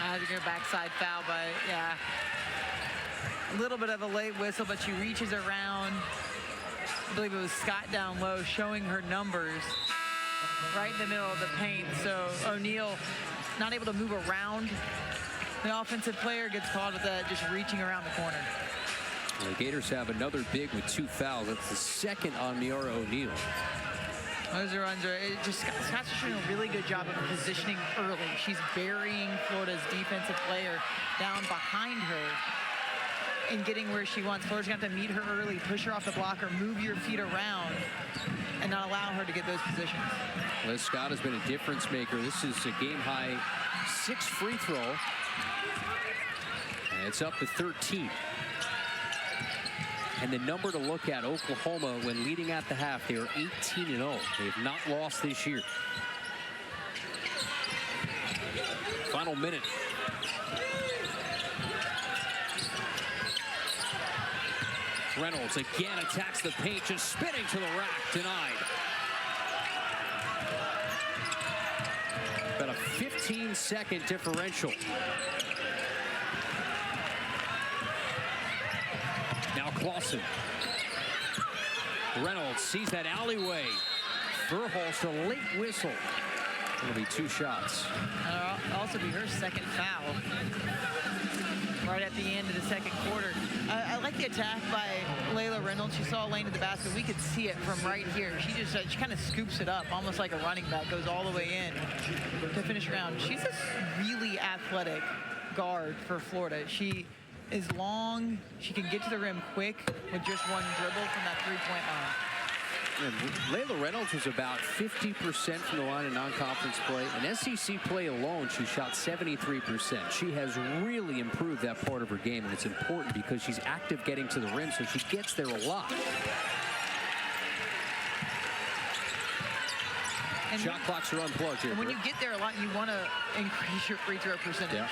I think her backside foul, but yeah, a little bit of a late whistle, but she reaches around. I believe it was Scott down low, showing her numbers right in the middle of the paint. So O'Neal not able to move around. The offensive player gets caught with that, just reaching around the corner. The Gators have another big with 2 fouls. That's the second on Miara O'Neal. Those runs are Scott's doing a really good job of positioning early. She's burying Florida's defensive player down behind her and getting where she wants. Florida's going to have to meet her early, push her off the blocker, move your feet around, and not allow her to get those positions. Liz Scott has been a difference maker. This is a game-high 6 free throw. And it's up to 13. And the number to look at, Oklahoma, when leading at the half, they are 18-0. They have not lost this year. Final minute. Reynolds again attacks the paint, just spinning to the rack, denied. About a 15-second differential. Now Clausen. Reynolds sees that alleyway. Verhulst, a late whistle. It'll be 2 shots. It'll also be her second foul right at the end of the second quarter. I like the attack by Layla Reynolds. She saw a lane to the basket. We could see it from right here. She kind of scoops it up, almost like a running back, goes all the way in to finish around. She's a really athletic guard for Florida. She is long. She can get to the rim quick with just one dribble from that 3-point line. And Layla Reynolds was about 50% from the line of non-conference play. In SEC play alone, she shot 73%. She has really improved that part of her game, and it's important because she's active getting to the rim, so she gets there a lot. And shot clocks are unplugged here. And when you get there a lot, you want to increase your free throw percentage. Yeah.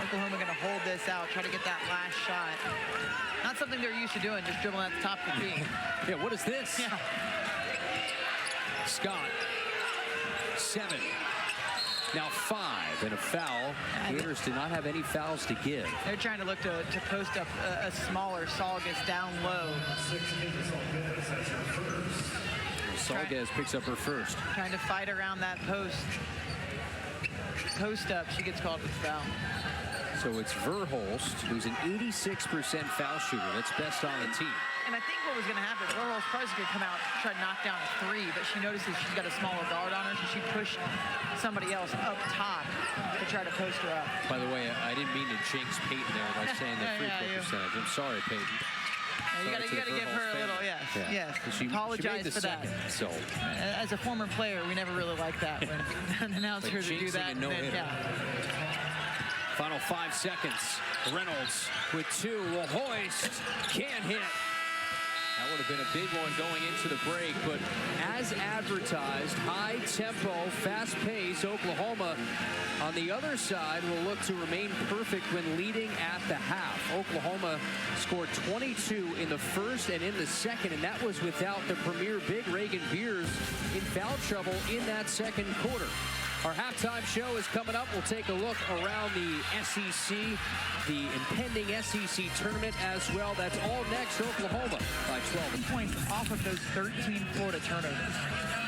Oklahoma going to hold this out, try to get that last shot. Not something they're used to doing, just dribbling at the top of the key. Yeah, what is this? Yeah. Scott, 7. Now 5 and a foul. Gators do not have any fouls to give. They're trying to look to post up a smaller Salgas down low. Salgas picks up her first. Trying to fight around that post up. She gets called for the foul. So it's Verhulst, who's an 86% foul shooter. That's best on the team. And I think what was going to happen, Verhulst probably going to come out and try to knock down a 3, but she notices she's got a smaller guard on her, so she pushed somebody else up top to try to post her up. By the way, I didn't mean to jinx Peyton there by saying the free throw percentage. I'm sorry, Peyton. You got to give her a little, yes. She apologize for second, that. So. As a former player, we never really like that when an announcer to do that. Final 5 seconds. Reynolds with 2 will hoist. Can't hit. That would have been a big one going into the break, but as advertised, high tempo, fast pace, Oklahoma on the other side will look to remain perfect when leading at the half. Oklahoma scored 22 in the first and in the second, and that was without the premier big Reagan Beers in foul trouble in that second quarter. Our halftime show is coming up. We'll take a look around the SEC, the impending SEC tournament as well. That's all next. Oklahoma by 12 points off of those 13 Florida turnovers.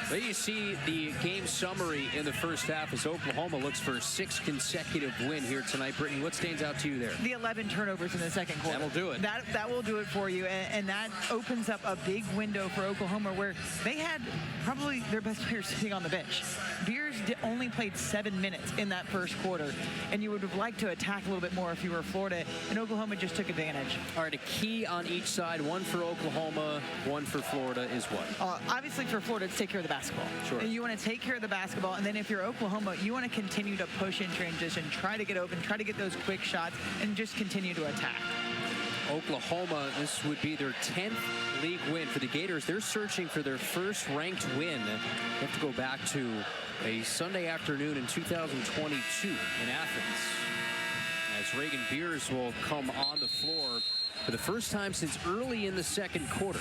There you see the game summary in the first half as Oklahoma looks for a 6th consecutive win here tonight. Brittany, what stands out to you there? The 11 turnovers in the second quarter. That'll do it. That will do it for you, and that opens up a big window for Oklahoma where they had probably their best players sitting on the bench. Beers only played 7 minutes in that first quarter, and you would have liked to attack a little bit more if you were Florida, and Oklahoma just took advantage. All right, a key on each side, one for Oklahoma, one for Florida is what? Obviously for Florida, it's take care of the basketball. Sure. And you want to take care of the basketball, and then if you're Oklahoma, you want to continue to push in transition, try to get open, try to get those quick shots, and just continue to attack. Oklahoma, this would be their 10th league win for the Gators. They're searching for their first ranked win. They have to go back to a Sunday afternoon in 2022 in Athens, as Reagan Beers will come on the floor for the first time since early in the second quarter.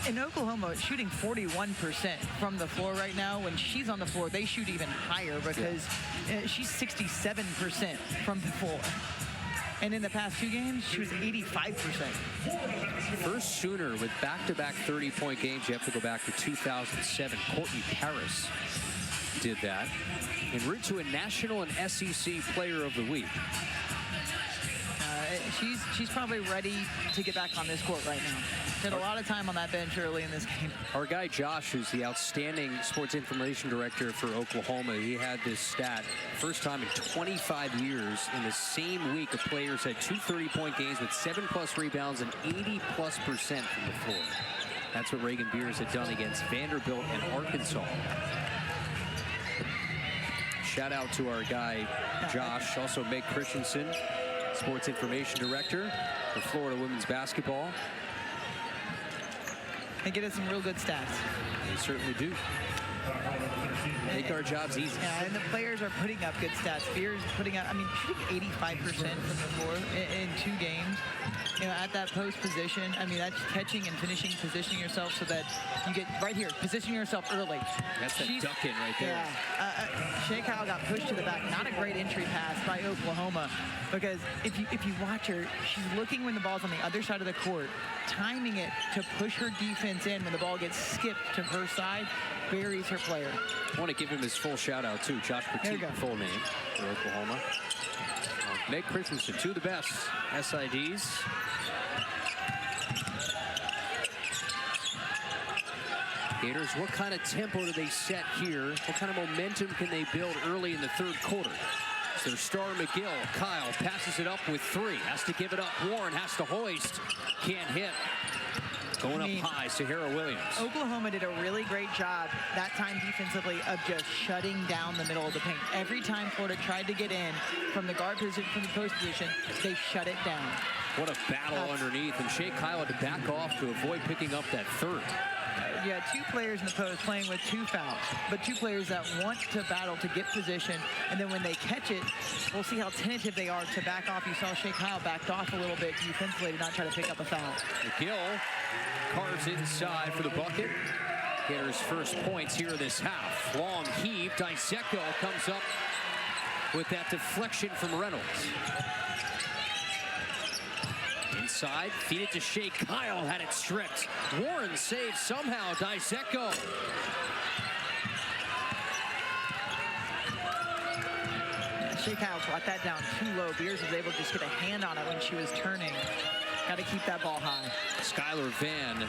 In Oklahoma, shooting 41% from the floor right now. When she's on the floor, they shoot even higher because she's 67% from the floor. And in the past 2 games, she was 85%. First Sooner with back-to-back 30-point games. You have to go back to 2007. Courtney Paris did that. En route to a National and SEC Player of the Week. she's probably ready to get back on this court right now. She had a lot of time on that bench early in this game. Our guy Josh, who's the outstanding sports information director for Oklahoma, he had this stat. First time in 25 years in the same week of players had 2 30-point games with 7+ rebounds and 80+% from the floor. That's what Reagan Beers had done against Vanderbilt and Arkansas. Shout out to our guy Josh, also Meg Christensen, sports information director for Florida women's basketball. They get us some real good stats. They certainly do. Make our jobs easy. Yeah, and the players are putting up good stats. Beers putting up, I mean, shooting 85% from the floor in 2 games. You know, at that post position, I mean, that's catching and finishing, positioning yourself so that you get right here, positioning yourself early. That's that duck in right there. Yeah, Shea Kyle got pushed to the back. Not a great entry pass by Oklahoma, because if you watch her, she's looking when the ball's on the other side of the court, timing it to push her defense in when the ball gets skipped to her side, buries her player. I want to give him his full shout out too. Josh Petit, full name for Oklahoma. Meg Christensen, 2 of the best SIDs. Gators, what kind of tempo do they set here? What kind of momentum can they build early in the 3rd quarter? So their star McGill, Kyle, passes it up with 3. Has to give it up. Warren has to hoist. Can't hit. Going up high, Sahara Williams. Oklahoma did a really great job that time defensively of just shutting down the middle of the paint. Every time Florida tried to get in from the guard position, from the post position, they shut it down. What a battle underneath, and Shea Kyle had to back off to avoid picking up that 3rd. You had 2 players in the post playing with 2 fouls, but 2 players that want to battle to get position, and then when they catch it, we'll see how tentative they are to back off. You saw Shea Kyle backed off a little bit defensively to not try to pick up a foul. McGill carves inside for the bucket. Gators' first points here this half. Long heave. Dyseko comes up with that deflection from Reynolds. Inside, feed it to Shea Kyle, had it stripped. Warren saves somehow. Dyseko. Shea Kyle brought that down too low. Beers was able to just get a hand on it when she was turning. Got to keep that ball high. Skylar Van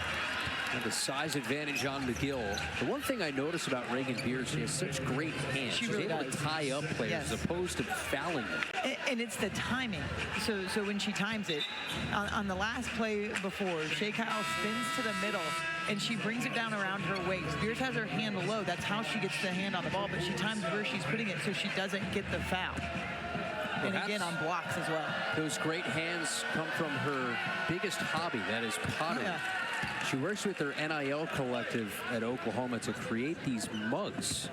had the size advantage on McGill. The one thing I noticed about Reagan Beers, she has such great hands. She's really able to tie up players as opposed to fouling them. And it's the timing. So when she times it, on the last play before, Shea Kyle spins to the middle, and she brings it down around her waist. Beers has her hand low. That's how she gets the hand on the ball, but she times where she's putting it so she doesn't get the foul. And again, on blocks as well. Those great hands come from her biggest hobby, that is pottery. Yeah. She works with her NIL collective at Oklahoma to create these mugs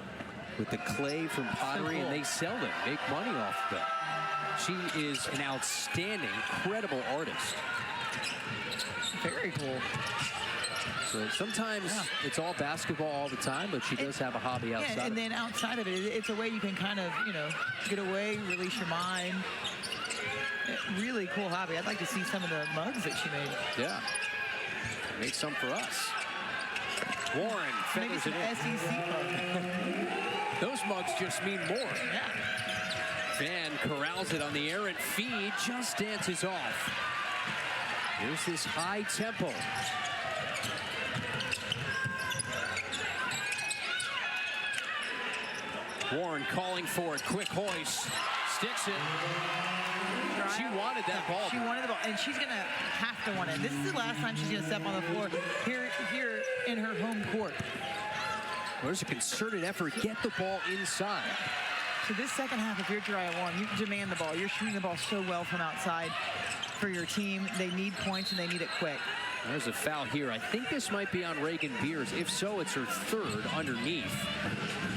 with the clay from pottery, and they sell them, make money off of them. She is an outstanding, incredible artist. Very cool. So sometimes it's all basketball all the time, but she does have a hobby outside. Yeah, and then outside of it, it's a way you can kind of, you know, get away, release your mind. Really cool hobby. I'd like to see some of the mugs that she made. Yeah. Made some for us. Warren feathers it in. SEC mug. Those mugs just mean more. Yeah. Van corrals it on the errant feed, just dances off. Here's this high tempo. Warren calling for it, quick hoist, sticks it. She wanted that ball. She wanted the ball, and she's going to have to want it. This is the last time she's going to step on the floor here in her home court. Well, there's a concerted effort. Get the ball inside. So this second half, if you're Jariah Warren, you demand the ball. You're shooting the ball so well from outside for your team. They need points, and they need it quick. There's a foul here. I think this might be on Reagan Beers. If so, it's her 3rd underneath.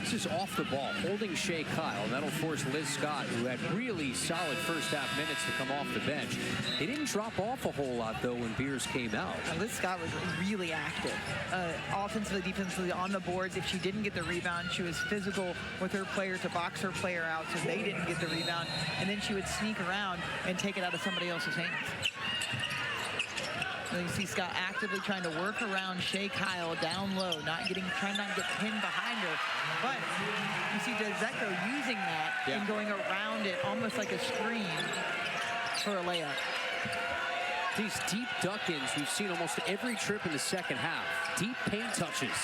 This is off the ball, holding Shea Kyle. That'll force Liz Scott, who had really solid first half minutes, to come off the bench. They didn't drop off a whole lot, though, when Beers came out. Liz Scott was really active. Offensively, defensively, on the boards. If she didn't get the rebound, she was physical with her player to box her player out so they didn't get the rebound. And then she would sneak around and take it out of somebody else's hands. And you see Scott actively trying to work around Shea Kyle down low, trying not to get pinned behind her. But you see Dyseko using that and going around it almost like a screen for a layup. These deep duck-ins we've seen almost every trip in the second half. Deep paint touches.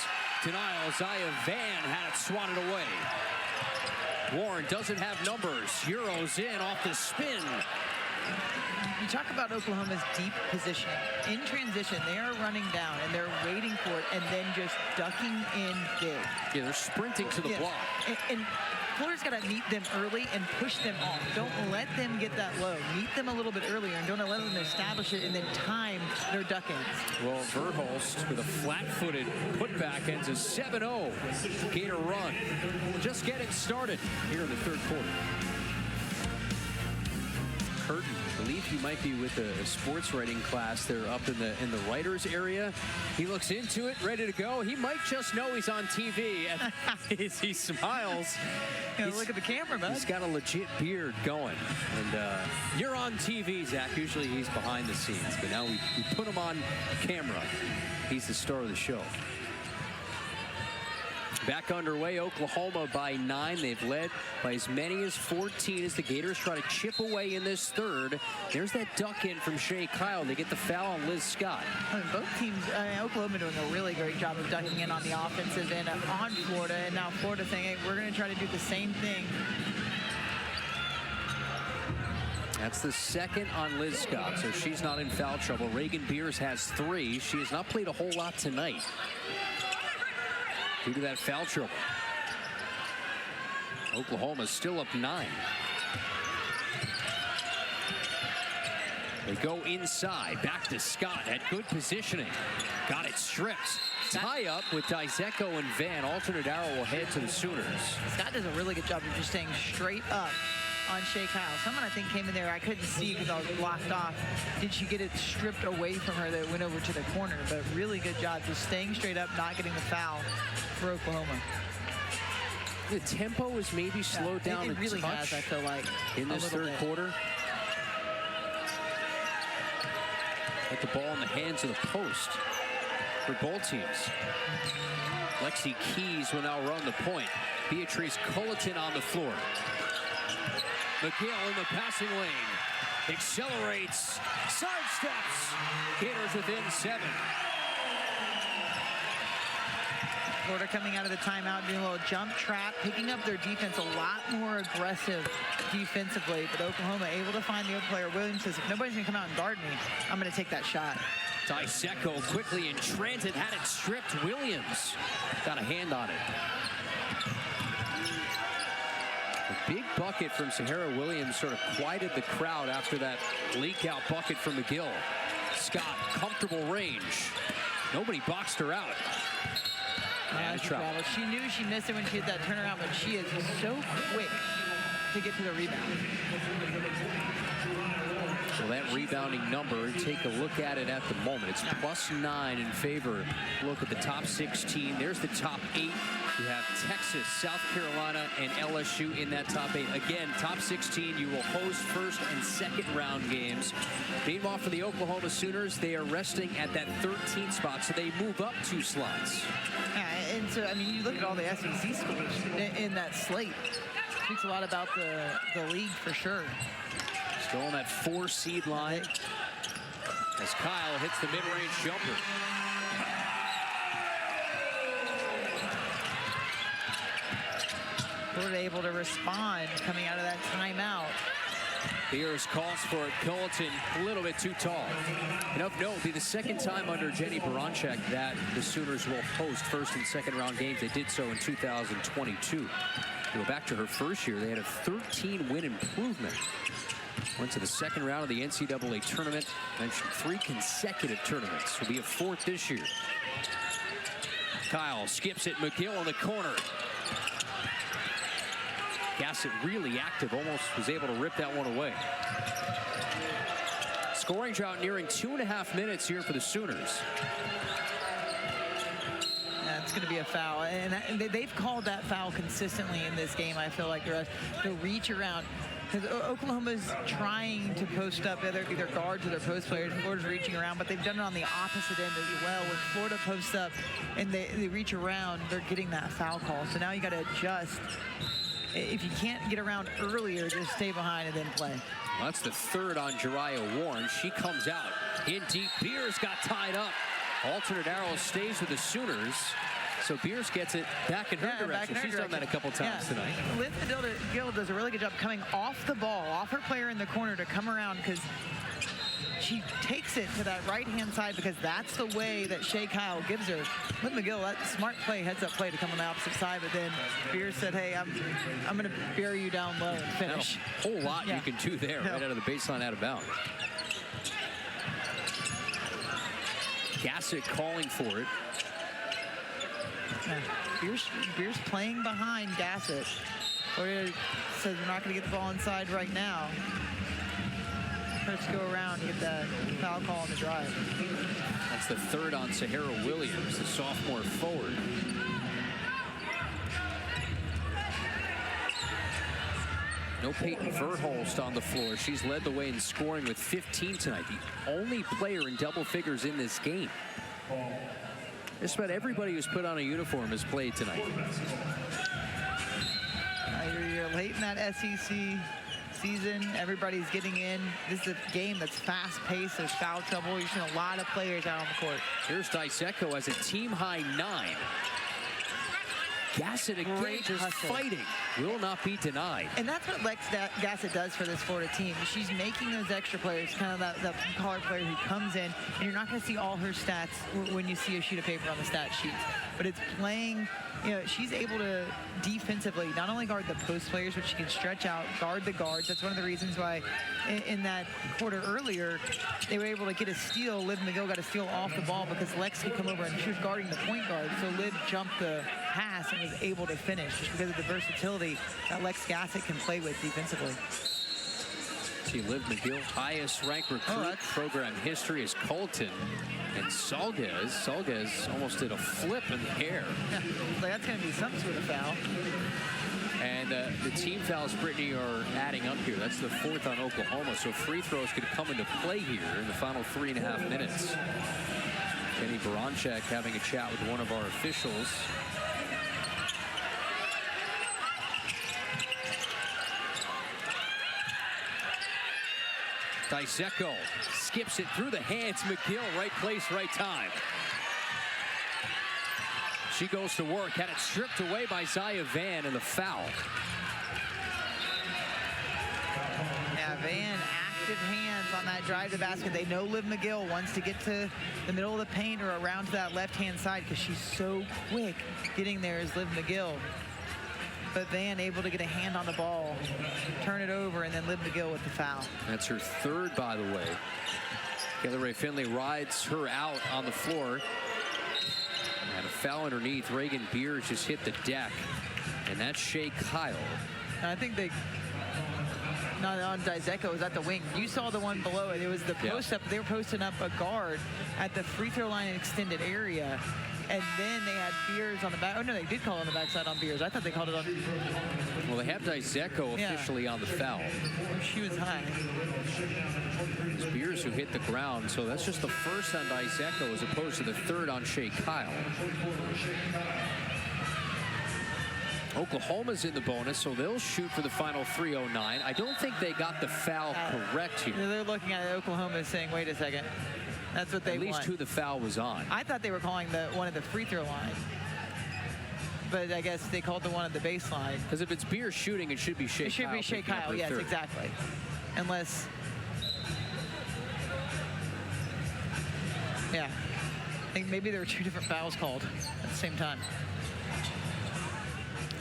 Denial. Zaya Van had it swatted away. Warren doesn't have numbers. Euros in off the spin. You talk about Oklahoma's deep positioning. In transition, they are running down, and they're waiting for it, and then just ducking in big. Yeah, they're sprinting to the block. And Florida's got to meet them early and push them off. Don't let them get that low. Meet them a little bit earlier, and don't let them establish it and then time their duck-ins. Well, Verhulst with a flat-footed putback ends a 7-0 Gator run. Just getting started here in the third quarter. Curtin, I believe he might be with a sports writing class. They're up in the writers area. He looks into it, ready to go. He might just know he's on TV. And he smiles. Look at the camera, bud. He's got a legit beard going. And you're on TV, Zach. Usually he's behind the scenes, but now we put him on camera. He's the star of the show. Back underway, Oklahoma by 9. They've led by as many as 14 as the Gators try to chip away in this third. There's that duck in from Shea Kyle. They get the foul on Liz Scott. I mean, both teams, Oklahoma doing a really great job of ducking in on the offensive end on Florida. And now Florida saying, hey, we're going to try to do the same thing. That's the second on Liz Scott, so she's not in foul trouble. Reagan Beers has 3. She has not played a whole lot tonight due to that foul trouble. Oklahoma's still up 9. They go inside, back to Scott at good positioning. Got it stripped. Tie up with Dizeko and Van. Alternate arrow will head to the Sooners. Scott does a really good job of just staying straight up on Shea Kyle. Someone I think came in there, I couldn't see because I was blocked off. Did she get it stripped away from her that went over to the corner? But really good job just staying straight up, not getting the foul for Oklahoma. The tempo is maybe slowed down it really touch has, I feel like, in this third quarter. Get the ball in the hands of the post for both teams. Lexi Keys will now run the point. Beatrice Culleton on the floor. McGill in the passing lane. Accelerates. Sidesteps. Gators within 7. Florida coming out of the timeout, doing a little jump trap, picking up their defense a lot more aggressive defensively. But Oklahoma able to find the open player. Williams says, if nobody's going to come out and guard me, I'm going to take that shot. Dizeko quickly in transit, had it stripped. Williams got a hand on it. A big bucket from Sahara Williams sort of quieted the crowd after that leak-out bucket from McGill. Scott, comfortable range. Nobody boxed her out. And she knew she missed it when she had that turnaround, but she is so quick to get to the rebound. So that rebounding number, take a look at it at the moment. It's +9 in favor. Look at the top 16. There's the top 8. You have Texas, South Carolina, and LSU in that top 8. Again, top 16, you will host first and second round games. Meanwhile, for the Oklahoma Sooners, they are resting at that 13th spot, so they move up 2 slots. Yeah, and so, I mean, you look at all the SEC schools in that slate. Speaks a lot about the league for sure. Still on that 4 seed line as Kyle hits the mid-range jumper. Florida able to respond coming out of that timeout. Beers calls for it. Culleton a little bit too tall. And of note, it'll be the second time under Jenny Baranchek that the Sooners will host first and second round games. They did so in 2022. Go back to her first year, they had a 13-win improvement. Went to the second round of the NCAA tournament. Mentioned 3 consecutive tournaments. Will be a 4th this year. Kyle skips it. McGill in the corner. Gassett really active. Almost was able to rip that one away. Scoring drought nearing 2.5 minutes here for the Sooners. It's going to be a foul, and they've called that foul consistently in this game. I feel like the reach around, because Oklahoma's trying to post up either guards or their post players. Florida's reaching around, but they've done it on the opposite end as well. When Florida posts up and they reach around, they're getting that foul call. So now you got to adjust. If you can't get around earlier, just stay behind and then play. Well, that's the third on Jariah Warren. She comes out in deep. Beers got tied up. Alternate arrow stays with the Sooners. So Beers gets it back in her direction. She's done that a couple times tonight. Liv Gill does a really good job coming off the ball, off her player in the corner to come around, because she takes it to that right-hand side because that's the way that Shea Kyle gives her. Liv McGill, that smart play, heads-up play to come on the opposite side, but then Beers said, hey, I'm going to bury you down low and finish. A whole lot you can do there, right out of the baseline, out of bounds. Gassett calling for it. Beers playing behind Gassett. Gloria says we're not going to get the ball inside right now. Let's go around and get that foul call on the drive. That's the third on Sahara Williams, the sophomore forward. No Peyton Verhulst on the floor. She's led the way in scoring with 15 tonight. The only player in double figures in this game. Just about everybody who's put on a uniform has played tonight. You're late in that SEC season. Everybody's getting in. This is a game that's fast-paced. There's foul trouble. You've seen a lot of players out on the court. Here's Dyseko as a team-high 9. Gassett again just fighting. Will not be denied. And that's what Lex Gassett does for this Florida team. She's making those extra players, kind of that collar player who comes in, and you're not going to see all her stats when you see a sheet of paper on the stat sheets. But it's playing, she's able to defensively not only guard the post players, but she can stretch out, guard the guards. That's one of the reasons why in that quarter earlier, they were able to get a steal. Liv McGill got a steal off the ball because Lex could come over and she was guarding the point guard. So Liv jumped the pass and was able to finish just because of the versatility that Lex Gassett can play with defensively. See Liv McGill, highest ranked recruit program history is Colton. And Salguez almost did a flip in the air. Yeah, that's going to be some sort of foul. And the team fouls, Brittany, are adding up here. That's the fourth on Oklahoma. So free throws could come into play here in the final 3.5 minutes. Kenny Baranchek having a chat with one of our officials. Dyseko skips it through the hands. McGill, right place, right time. She goes to work, had it stripped away by Zaya Van, and the foul. Yeah, Van, active hands on that drive to the basket. They know Liv McGill wants to get to the middle of the paint or around to that left-hand side because she's so quick getting there is Liv McGill. But Van able to get a hand on the ball, turn it over, and then Liv McGill with the foul. That's her third, by the way. Kayla Ray Finley rides her out on the floor. And a foul underneath. Reagan Beers just hit the deck. And that's Shea Kyle. And I think not on Dyseko, was at the wing. You saw the one below it. It was the post up. They were posting up a guard at the free throw line in extended area. And then they had Beers on the back. Oh, no, they did call on the backside on Beers. I thought they called it on. Well, they have Dyseko officially on the foul. She was high. It's Beers who hit the ground, so that's just the first on Dyseko as opposed to the third on Shea Kyle. Oklahoma's in the bonus, so they'll shoot for the final 3:09. I don't think they got the foul correct here. They're looking at Oklahoma saying, wait a second. That's what they want. At least who the foul was on. I thought they were calling one at the free throw line. But I guess they called the one at the baseline. Because if it's Beers shooting, it should be Shea Kyle. It should be Shea Kyle, yes, exactly. Unless, I think maybe there were two different fouls called at the same time.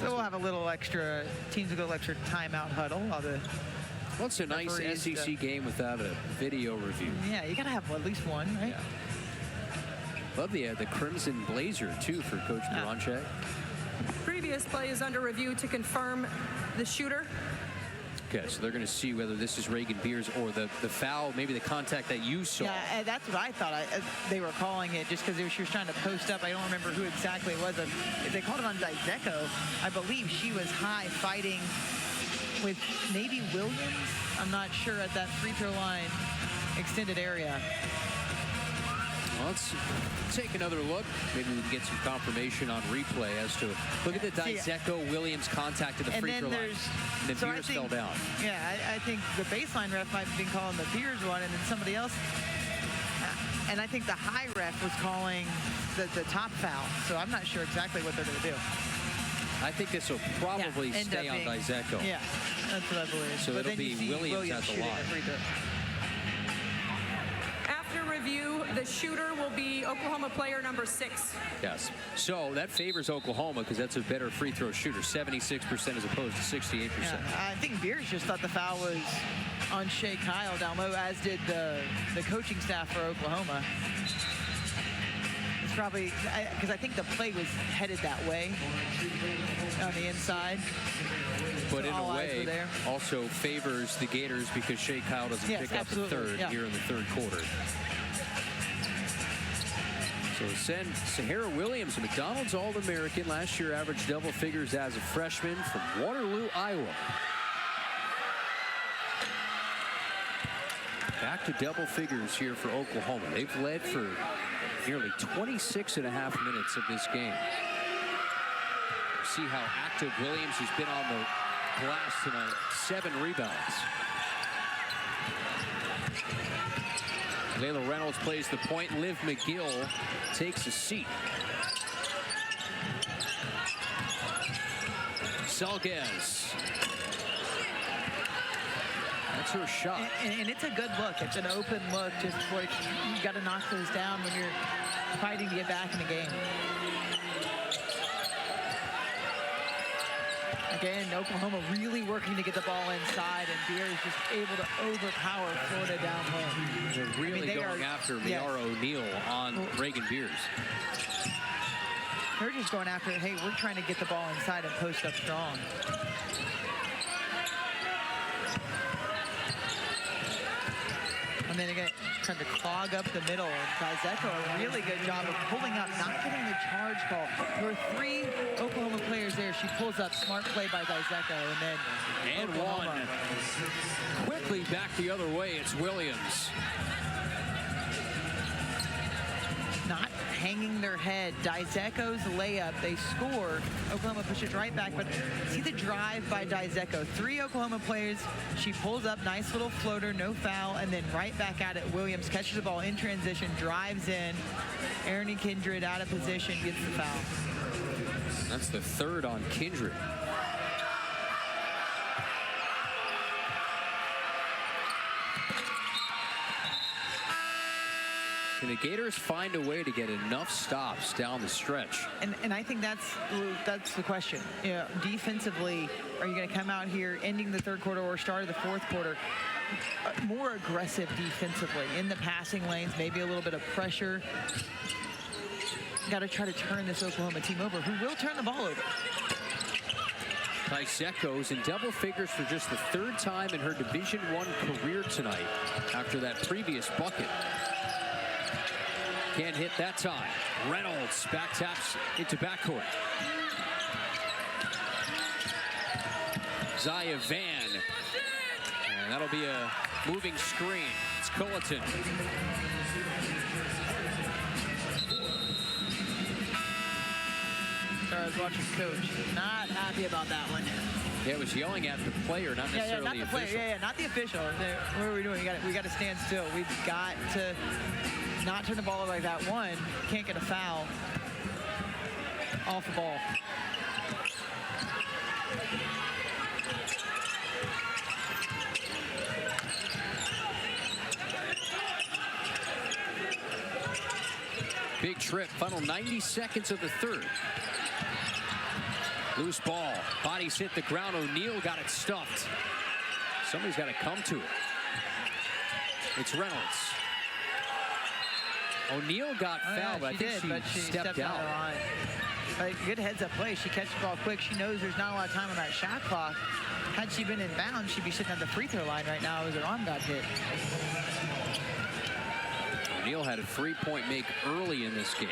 So we'll have a little extra, teams will go extra timeout huddle. Well, it's a nice SEC game without a video review. Yeah, you got to have at least one, right? Yeah. Love the Crimson Blazer, too, for Coach Baranchek. Previous play is under review to confirm the shooter. Okay, so they're going to see whether this is Reagan Beers or the foul, maybe the contact that you saw. Yeah, that's what I thought. They were calling it just because she was trying to post up. I don't remember who exactly it was. If they called it on Dyseko, I believe she was high fighting with maybe Williams. I'm not sure at that free throw line extended area. Well, let's take another look. Maybe we can get some confirmation on replay as to look at the Dizeko-Williams contact at the free throw line. And then Beers fell down. Yeah, I think the baseline ref might have been calling the Beers one, and then somebody else. And I think the high ref was calling the top foul. So I'm not sure exactly what they're going to do. I think this will probably stay on Dizeko. Yeah, that's what I believe. So it'll be Williams at the line. After review, the shooter will be Oklahoma player number 6. Yes. So that favors Oklahoma because that's a better free throw shooter, 76% as opposed to 68%. Yeah, I think Beers just thought the foul was on Shea Kyle down low, as did the coaching staff for Oklahoma. It's probably because I think the play was headed that way on the inside. But in a way, also favors the Gators because Shea Kyle doesn't pick up the third here in the third quarter. So send Sahara Williams, a McDonald's All-American, last year averaged double figures as a freshman from Waterloo, Iowa. Back to double figures here for Oklahoma. They've led for nearly 26.5 minutes of this game. See how active Williams has been on the glass tonight. 7 rebounds. Layla Reynolds plays the point. Liv McGill takes a seat. Salguez. That's her shot. And it's a good look. It's an open look. Just like you got to knock those down when you're fighting to get back in the game. Again, Oklahoma really working to get the ball inside, and Beers just able to overpower Florida down low. They're really going after Miara O'Neal on Reagan Beers. They're just going after it. Hey, we're trying to get the ball inside and post up strong. And then again, trying to clog up the middle. Dizeko, a really good job of pulling up, not getting the charge call. There were 3 Oklahoma players there. She pulls up, smart play by Dizeko, and then Oklahoma. Quickly back the other way, it's Williams. Not hanging their head. Dizeko's layup, they score. Oklahoma pushes right back, but see the drive by Dizeko. 3 Oklahoma players. She pulls up, nice little floater, no foul, and then right back at it. Williams catches the ball in transition, drives in. Erin Kindred out of position, gets the foul. That's the 3rd on Kindred. And the Gators find a way to get enough stops down the stretch. And I think that's the question. You know, defensively, are you going to come out here ending the third quarter or start of the fourth quarter more aggressive defensively in the passing lanes, maybe a little bit of pressure? Got to try to turn this Oklahoma team over, who will turn the ball over. Dizeko's in double figures for just the 3rd time in her Division I career tonight after that previous bucket. Can't hit that time. Reynolds back taps into backcourt. Zaya Van. And that'll be a moving screen. It's Culleton. Sorry, I was watching Coach. Not happy about that one. Yeah, it was yelling at the player, not necessarily not the official. player. Yeah, not the official. What are we doing? We got to stand still. We've got to not turn the ball over like that. One, can't get a foul off the ball. Big trip, final 90 seconds of the 3rd. Loose ball, bodies hit the ground. O'Neal got it stuffed. Somebody's got to come to it. It's Reynolds. O'Neal got fouled, but I think she stepped out. The line. Good heads-up play. She catches the ball quick. She knows there's not a lot of time on that shot clock. Had she been in bounds, she'd be sitting at the free throw line right now as her arm got hit. O'Neal had a 3-point make early in this game.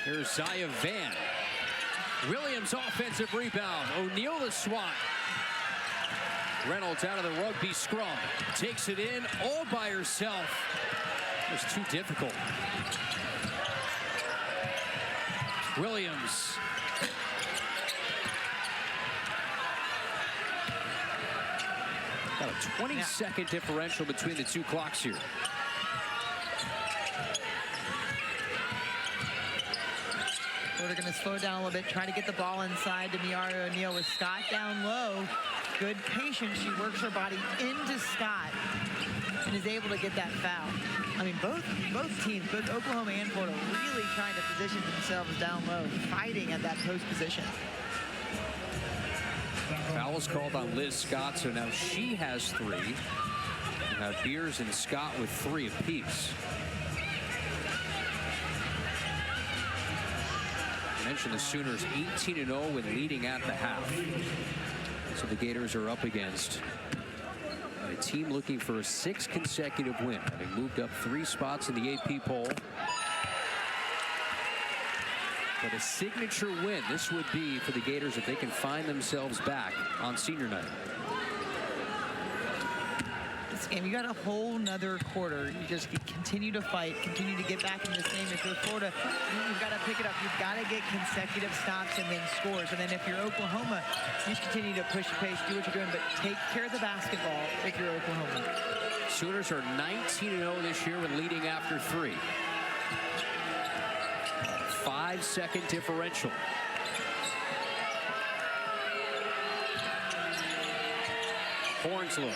Here's Zaya Van. Williams offensive rebound. O'Neal the swat. Reynolds out of the rugby scrum. Takes it in all by herself. It was too difficult. Williams. Got a 20-second differential between the two clocks here. We're going to slow down a little bit, try to get the ball inside to Miara O'Neal with Scott down low. Good patience. She works her body into Scott and is able to get that foul. I mean, both teams, both Oklahoma and Florida, really trying to position themselves down low, fighting at that post position. Foul was called on Liz Scott, so now she has 3. We have Beers and Scott with 3 apiece. I mentioned the Sooners 18-0 when leading at the half. So the Gators are up against a team looking for a 6th consecutive win, having moved up 3 spots in the AP poll. But a signature win this would be for the Gators if they can find themselves back on senior night. This game, you got a whole nother quarter. You just continue to fight, continue to get back in this game. If you're Florida, you've got to pick it up. You've got to get consecutive stops and then scores. And then if you're Oklahoma, you just continue to push the pace, do what you're doing, but take care of the basketball if you're Oklahoma. Sooners are 19-0 this year when leading after 3. 5-second differential. Hornslow,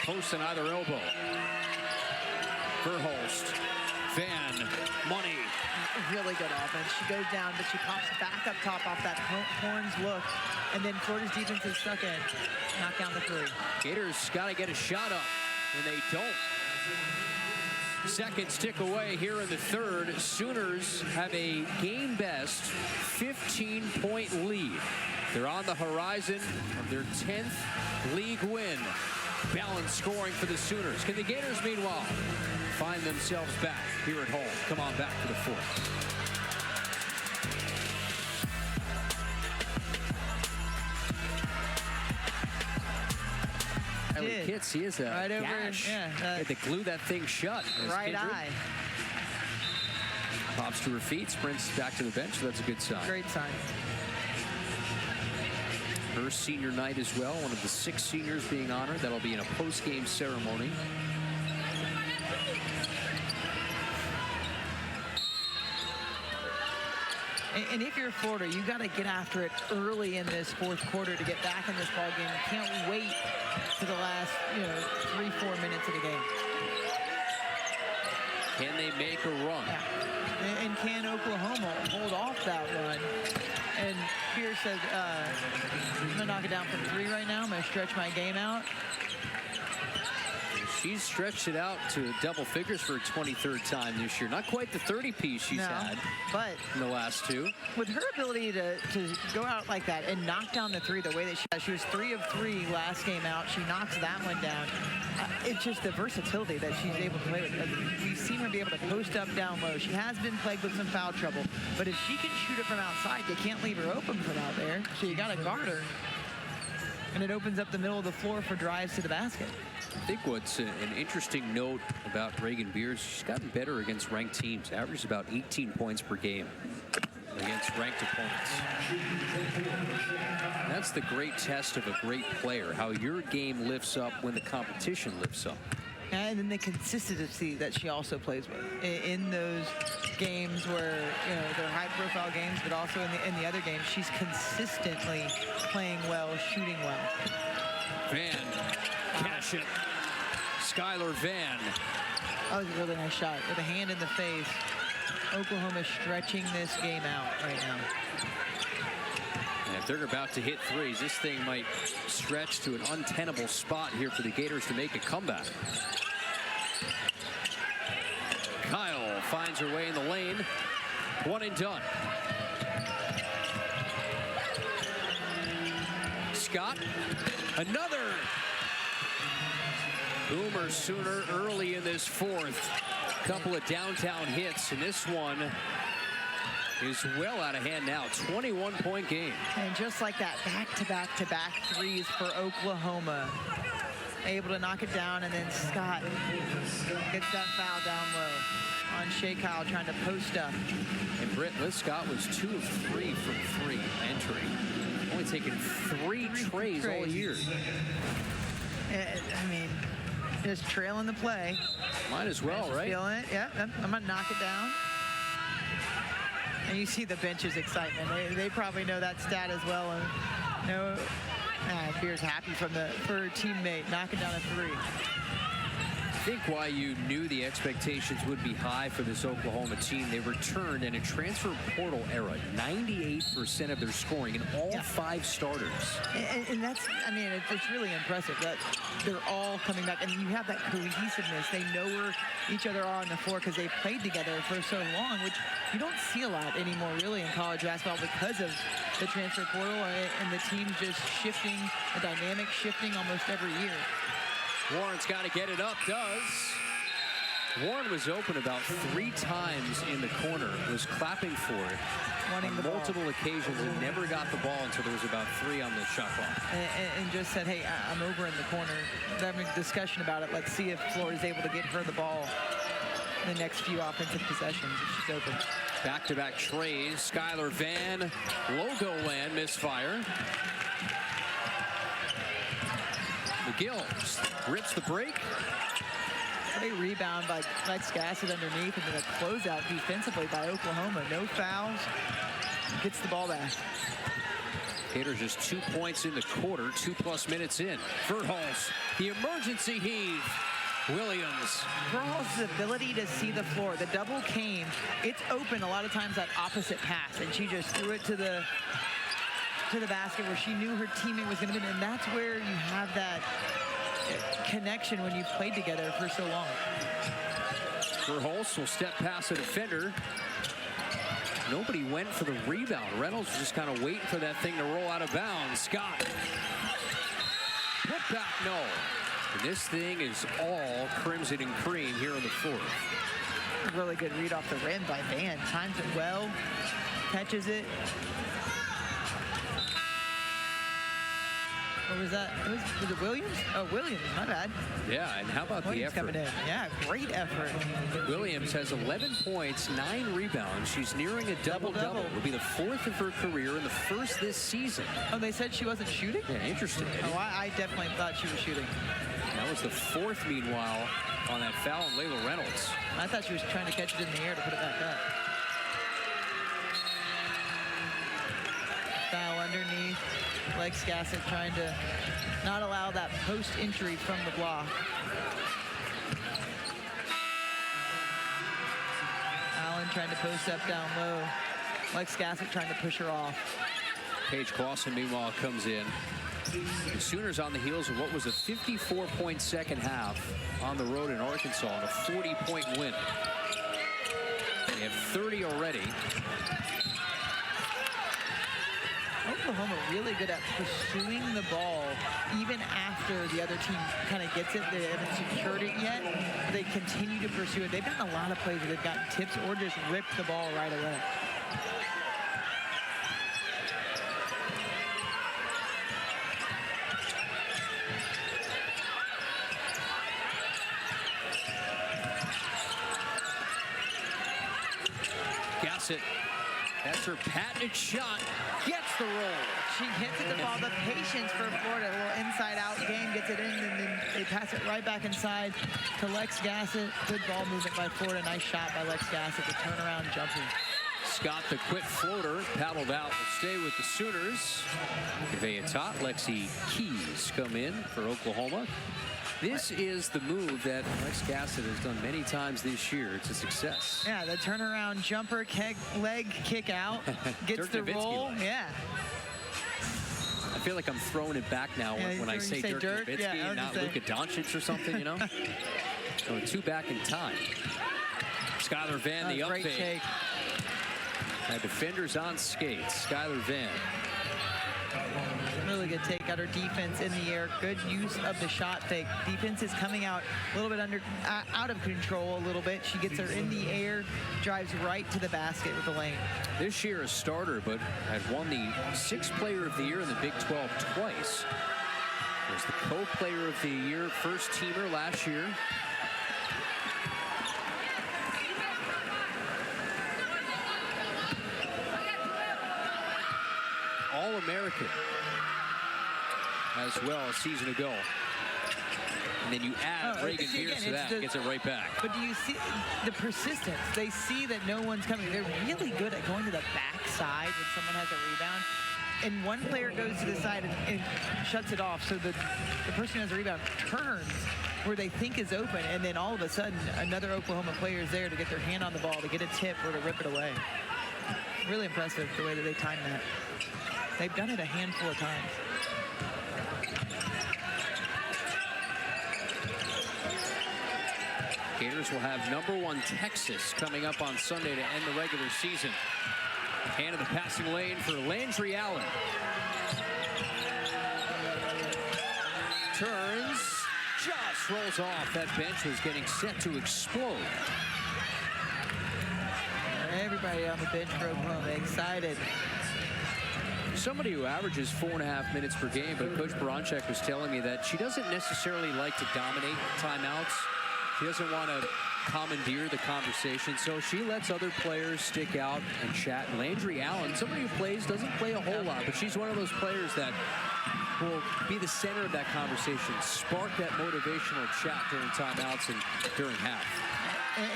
post on either elbow. Verhulst, Van, Money. Really good offense. She goes down, but she pops back up top off that Horns look. And then Florida's defense is stuck in. Knock down the 3. Gators got to get a shot up, and they don't. Seconds tick away here in the 3rd. Sooners have a game best 15-point lead. They're on the horizon of their 10th league win. Balanced scoring for the Sooners. Can the Gators, meanwhile, find themselves back here at home? Come on back to the 4th. Kitts, he is a right gash. Yeah, had to glue that thing shut. Right eye. Pops to her feet, sprints back to the bench. So that's a good sign. Great sign. Her senior night as well. One of the 6 seniors being honored. That'll be in a post-game ceremony. And if you're Florida, you got to get after it early in this 4th quarter to get back in this ball game. You can't wait to the last, 3-4 minutes of the game. Can they make a run? Yeah. And can Oklahoma hold off that run? And Pierce says, I'm going to knock it down from 3 right now. I'm going to stretch my game out. She's stretched it out to double figures for a 23rd time this year. Not quite the 30-piece she's had but in the last 2. With her ability to go out like that and knock down the 3 the way that she was 3 of 3 last game out. She knocks that one down. It's just the versatility that she's able to play with. We've seen her be able to post up down low. She has been plagued with some foul trouble. But if she can shoot it from outside, you can't leave her open from out there. So you got to guard her. And it opens up the middle of the floor for drives to the basket. I think what's an interesting note about Reagan Beers, she's gotten better against ranked teams. Averages about 18 points per game against ranked opponents. That's the great test of a great player, how your game lifts up when the competition lifts up. And then the consistency that she also plays with in those games where, they're high-profile games, but also in the other games, she's consistently playing well, shooting well. Van, cash it. Skylar Van. That was a really nice shot with a hand in the face. Oklahoma stretching this game out right now. And if they're about to hit 3s, this thing might stretch to an untenable spot here for the Gators to make a comeback. Kyle finds her way in the lane. 1 and done. Scott, another. Boomer Sooner early in this 4th. Couple of downtown hits, and this one is well out of hand now. 21-point game. And just like that, back-to-back-to-back 3s for Oklahoma. able to knock it down, and then Scott gets that foul down low on Shea Kyle trying to post up. And Britt, Liz Scott was 2 of 3 from 3 entering. Only taken 3 trays all year. I mean, just trailing the play. Might as well, right? Feeling it. Yeah, I'm going to knock it down. And you see the bench's excitement. They probably know that stat as well. And no, Beer's happy for her teammate knocking down a 3. I think why you knew the expectations would be high for this Oklahoma team. They returned in a transfer portal era 98% of their scoring in all 5 starters. And that's, I mean, it's really impressive that they're all coming back. And you have that cohesiveness. They know where each other are on the floor because they've played together for so long, which you don't see a lot anymore really in college basketball because of the transfer portal and the teams just shifting, the dynamic shifting almost every year. Warren's got to get it up, does. Warren was open about 3 times in the corner, was clapping for it Wanting on multiple occasions and never got the ball until there was about 3 on the shot clock. And just said, hey, I'm over in the corner. They're having a discussion about it. Let's see if Florida's able to get her the ball in the next few offensive possessions if she's open. Back-to-back trays. Skylar Van, logo land, misfire. McGill rips the break. Great rebound by Lex Gassett underneath, and then a closeout defensively by Oklahoma. No fouls. Gets the ball back. Gators just 2 points in the quarter, 2+ minutes in. Verhulst, the emergency heave. Williams. Verhulst's ability to see the floor. The double came. It's open a lot of times that opposite pass, and she just threw it to the basket where she knew her teammate was going to be, and that's where you have that connection when you've played together for so long. Verhulst will step past the defender. Nobody went for the rebound. Reynolds was just kind of waiting for that thing to roll out of bounds. Scott. Put back, no. And this thing is all crimson and cream here in the 4th. Really good read off the rim by Van. Times it well. Catches it. What was that? Was it Williams? Oh, Williams, my bad. Yeah, and how about Williams the effort? coming in. Yeah, great effort. Williams has 11 points, 9 rebounds. She's nearing a double-double. It'll be the 4th of her career and the 1st this season. Oh, they said she wasn't shooting? Yeah, interesting. Oh, I definitely thought she was shooting. That was the 4th, meanwhile, on that foul on Layla Reynolds. I thought she was trying to catch it in the air to put it back up. Foul underneath. Lex Gassett trying to not allow that post entry from the block. Allen trying to post up down low. Lex Gassett trying to push her off. Paige Clausen, meanwhile, comes in. The Sooners on the heels of what was a 54-point second half on the road in Arkansas and a 40-point win. They have 30 already. Oklahoma really good at pursuing the ball even after the other team kind of gets it. They haven't secured it yet. They continue to pursue it. They've gotten a lot of plays where they've gotten tips or just ripped the ball right away. Gassett, that's her patented shot. Gets the roll. She hits it the ball. The patience for Florida. A little inside-out game. Gets it in, and then they pass it right back inside to Lex Gassett. Good ball movement by Florida. Nice shot by Lex Gassett. The turnaround jumper. Scott, the quick floater, paddled out. Will stay with the Sooners. Convey it top. Lexi Keys come in for Oklahoma. This is the move that Lex Gassett has done many times this year. It's a success. Yeah, the turnaround jumper, leg kick out, gets the roll. Yeah. I feel like I'm throwing it back now when I say Dirk Nowitzki, not Luka Doncic or something, you know? So 2 back in time. Skylar Van, the up fake. Defenders on skates. Skylar Van. Really good take out her defense in the air. Good use of the shot fake. Defense is coming out a little bit out of control a little bit. She gets her in the air, drives right to the basket with the lane. This year a starter, but had won the 6th Player of the Year in the Big 12 twice. Was the co-player of the year, first teamer last year. All-American as well a season ago. And then you add Reagan Pierce to that, gets it right back. But do you see the persistence? They see that no one's coming. They're really good at going to the backside when someone has a rebound. And one player goes to the side and shuts it off. So the person who has a rebound turns where they think is open. And then all of a sudden, another Oklahoma player is there to get their hand on the ball, to get a tip or to rip it away. Really impressive the way that they timed that. They've done it a handful of times. Gators will have #1 Texas coming up on Sunday to end the regular season. Hand in the passing lane for Landry Allen. Turns, just rolls off. That bench was getting set to explode. Everybody on the bench for Oklahoma excited. Somebody who averages 4.5 minutes per game, but Coach Baranchek was telling me that she doesn't necessarily like to dominate timeouts. She doesn't want to commandeer the conversation, so she lets other players stick out and chat. Landry Allen, somebody who doesn't play a whole lot, but she's one of those players that will be the center of that conversation, spark that motivational chat during timeouts and during half.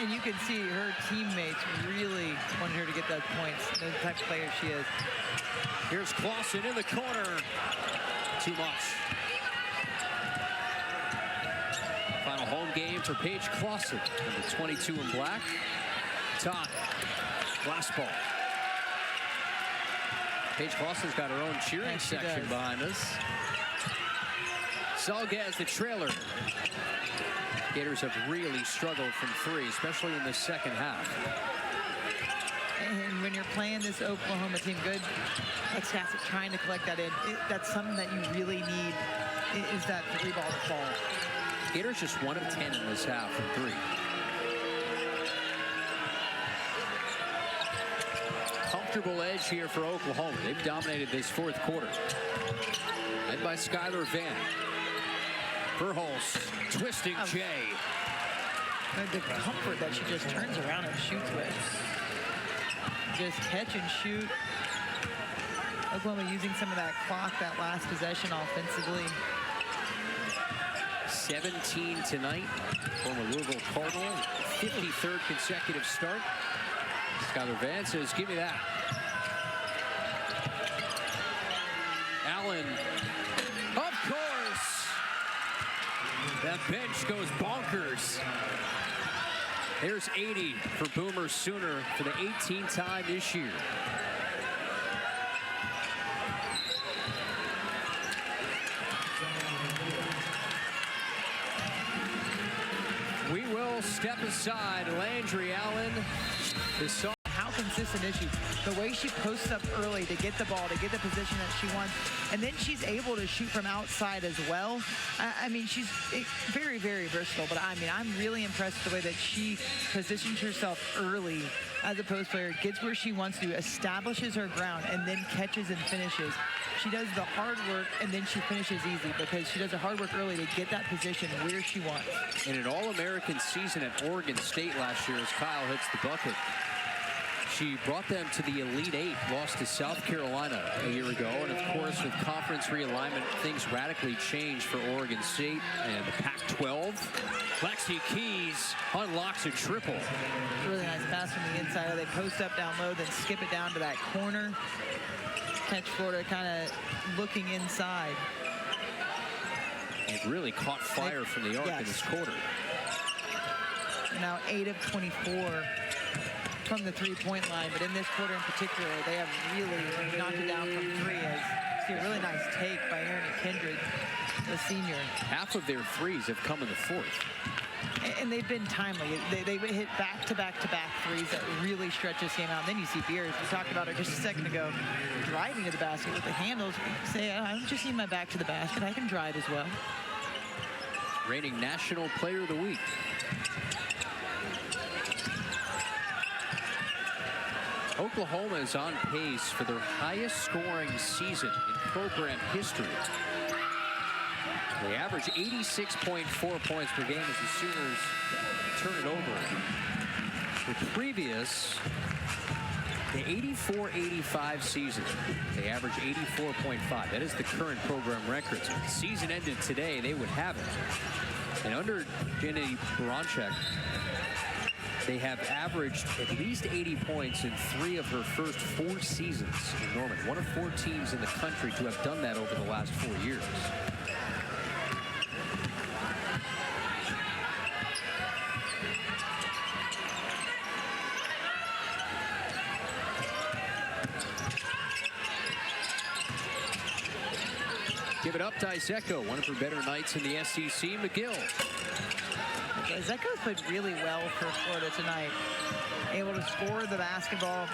And you can see her teammates really wanted her to get those points, the type of player she is. Here's Clausen in the corner. Too much. Final home game for Paige Clausen, number 22 in black. Todd, glass ball. Paige Clausen's got her own cheering section behind us. Salgaz, the trailer. Gators have really struggled from three, especially in the second half. And when you're playing this Oklahoma team, good, like Stassic trying to collect that in, that's something that you really need, is that three ball to fall. Gators just 1 of 10 in this half from three. Comfortable edge here for Oklahoma. They've dominated this fourth quarter. Led by Skylar Van. Verhulst, twisting Jay. The comfort that she just turns around and shoots with. Just catch and shoot. Oklahoma using some of that clock, that last possession offensively. 17 tonight. Former Louisville Cardinal, 53rd consecutive start. Skylar Van says, give me that. Allen, of course. That bench goes bonkers. There's 80 for Boomer Sooner for the 18th time this year. We will step aside. Landry Allen is so. How consistent is she? The way she posts up early to get the ball, to get the position that she wants, and then she's able to shoot from outside as well. I mean, she's very, very versatile, but I mean, I'm really impressed with the way that she positions herself early as a post player, gets where she wants to, establishes her ground, and then catches and finishes. She does the hard work, and then she finishes easy because she does the hard work early to get that position where she wants. In an All-American season at Oregon State last year as Kyle hits the bucket, she brought them to the Elite Eight, lost to South Carolina a year ago. And of course, with conference realignment, things radically changed for Oregon State and the Pac-12. Lexi Keys unlocks a triple. Really nice pass from the inside. They post up down low, then skip it down to that corner. Catch Florida kind of looking inside. It really caught fire from the arc in this quarter. Now 8 of 24 from the three-point line, but in this quarter in particular, they have really knocked it down from three. As see a really nice take by Aaron Kindred, the senior. Half of their threes have come in the fourth. And they've been timely. They hit back-to-back-to-back threes that really stretch this game out. And then you see Beers, we talked about it just a second ago, driving to the basket with the handles. Say, I don't just need my back to the basket, I can drive as well. Reigning National Player of the Week. Oklahoma is on pace for their highest scoring season in program history. They average 86.4 points per game as the Sooners turn it over. The previous, the 84-85 season, they average 84.5. That is the current program record. So if the season ended today, they would have it. And under Jenny Baranchek, they have averaged at least 80 points in 3 of her first 4 seasons in Norman. One of 4 teams in the country to have done that over the last 4 years. Give it up, Dizeko, one of her better nights in the SEC. McGill. Zeko's played really well for Florida tonight. Able to score the basketball,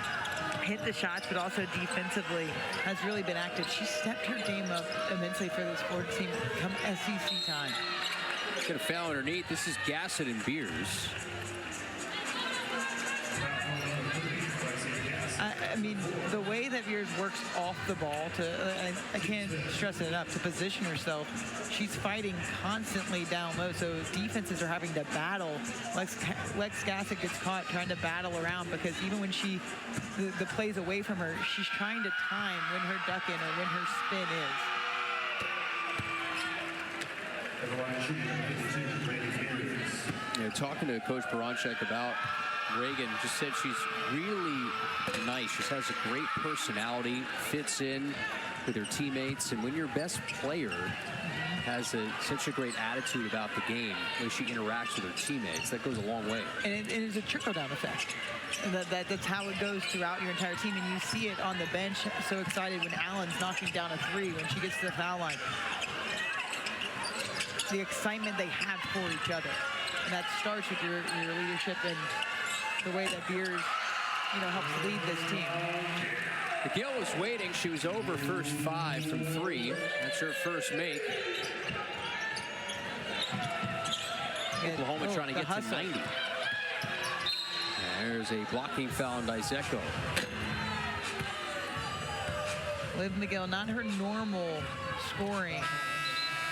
hit the shots, but also defensively has really been active. She stepped her game up immensely for this Florida team come SEC time. Got a foul underneath. This is Gassett and Beers. I mean, the way that Beers works off the ball I can't stress it enough, to position herself, she's fighting constantly down low, so defenses are having to battle. Lex Gassett gets caught trying to battle around because even when the play's away from her, she's trying to time when her duck in or when her spin is. Talking to Coach Baranchek about Reagan, just said she's really nice. She has a great personality, fits in with her teammates, and when your best player has such a great attitude about the game, when she interacts with her teammates, that goes a long way. And it's a trickle-down effect. And that's how it goes throughout your entire team, and you see it on the bench. So excited when Allen's knocking down a 3 when she gets to the foul line. The excitement they have for each other, and that starts with your leadership and the way that Beers, helps lead this team. McGill was waiting. She was over first 5 from 3. That's her first make. Oklahoma trying to get hustle. to 90. There's a blocking foul on Dizeko. Liv McGill, not her normal scoring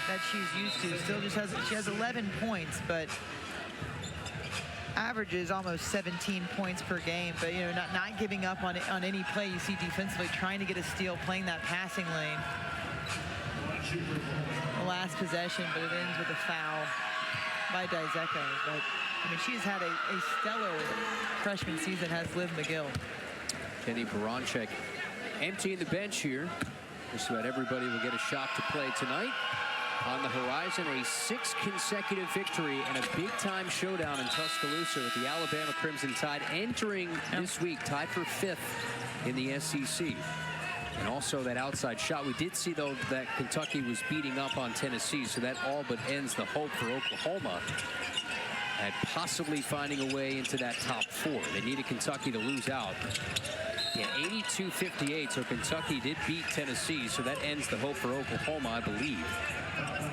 that she's used to. Still she has 11 points, but averages almost 17 points per game. But not giving up on any play. You see defensively trying to get a steal, playing that passing lane. The last possession, but it ends with a foul by Dizeko. But she's had a stellar freshman season, has Liv McGill. Jenny Baranchek emptying the bench here. Just about everybody will get a shot to play tonight. On the horizon, a 6th consecutive victory and a big-time showdown in Tuscaloosa with the Alabama Crimson Tide entering this week, tied for 5th in the SEC. And also that outside shot. We did see, though, that Kentucky was beating up on Tennessee, so that all but ends the hope for Oklahoma at possibly finding a way into that top 4. They needed Kentucky to lose out. Yeah, 82-58, so Kentucky did beat Tennessee, so that ends the hope for Oklahoma, I believe,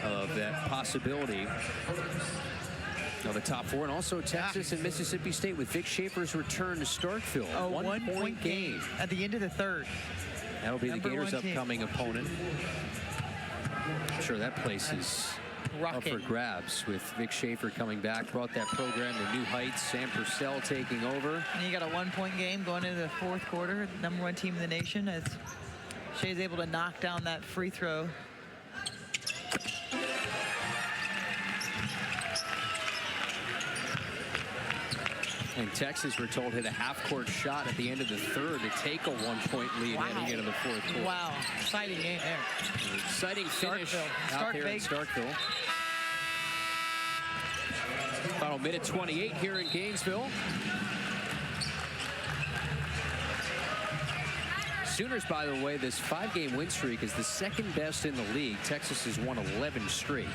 of that possibility of a top 4. And also Texas and Mississippi State with Vic Schaefer's return to Starkville. A one-point game at the end of the 3rd. That'll be the Gators' upcoming opponent. I'm sure that place is up for grabs with Vic Schaefer coming back, brought that program to new heights. Sam Purcell taking over. And you got a 1-point game going into the 4th quarter. #1 team in the nation as Shea's able to knock down that free throw. And Texas, we're told, hit a half-court shot at the end of the 3rd to take a 1-point lead heading into the 4th quarter. Wow, exciting game there. Exciting finish out there in Starkville. Final minute 28 here in Gainesville. Sooners, by the way, this 5-game win streak is the 2nd best in the league. Texas has won 11 straight.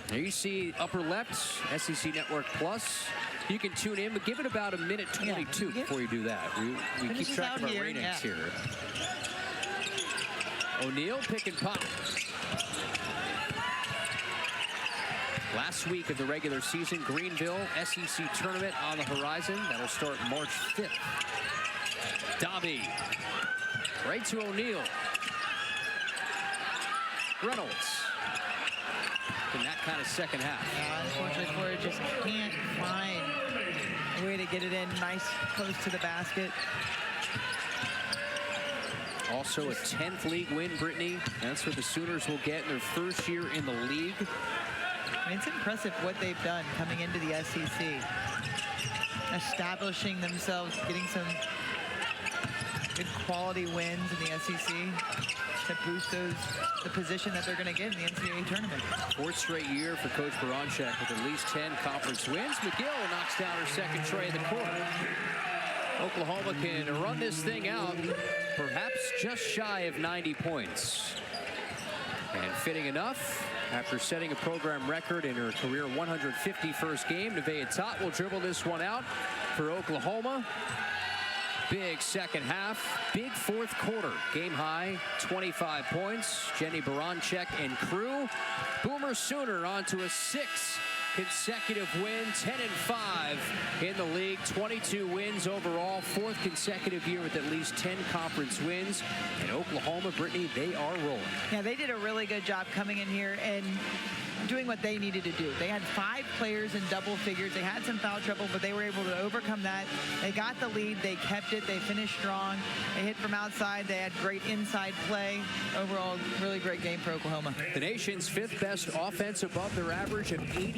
There you see upper left, SEC Network Plus. You can tune in, but give it about a minute 22 before you do that. We keep track of our ratings here. O'Neal pick and pop. Last week of the regular season, Greenville SEC tournament on the horizon. That'll start March 5th. Dobby right to O'Neal. Reynolds. In that kind of second half. Unfortunately, Florida just can't find a way to get it in nice, close to the basket. Also a 10th league win, Brittany. That's what the Sooners will get in their first year in the league. I mean, it's impressive what they've done coming into the SEC. Establishing themselves, getting some good quality wins in the SEC to boost the position that they're going to get in the NCAA tournament. Fourth straight year for Coach Baranchek with at least 10 conference wins. McGill knocks down her second tray in the quarter. Oklahoma can run this thing out, perhaps just shy of 90 points. And fitting enough, after setting a program record in her career 151st game, Nevaeh Tot will dribble this one out for Oklahoma. Big second half, big fourth quarter. Game high, 25 points. Jenny Baranchek and crew. Boomer Sooner on to a 6th consecutive win, 10-5 in the league, 22 wins overall, 4th consecutive year with at least 10 conference wins. And Oklahoma, Brittany, they are rolling. Yeah, they did a really good job coming in here and doing what they needed to do. They had 5 players in double figures. They had some foul trouble, but they were able to overcome that. They got the lead. They kept it. They finished strong. They hit from outside. They had great inside play. Overall, really great game for Oklahoma. The nation's 5th best offense above their average of 80.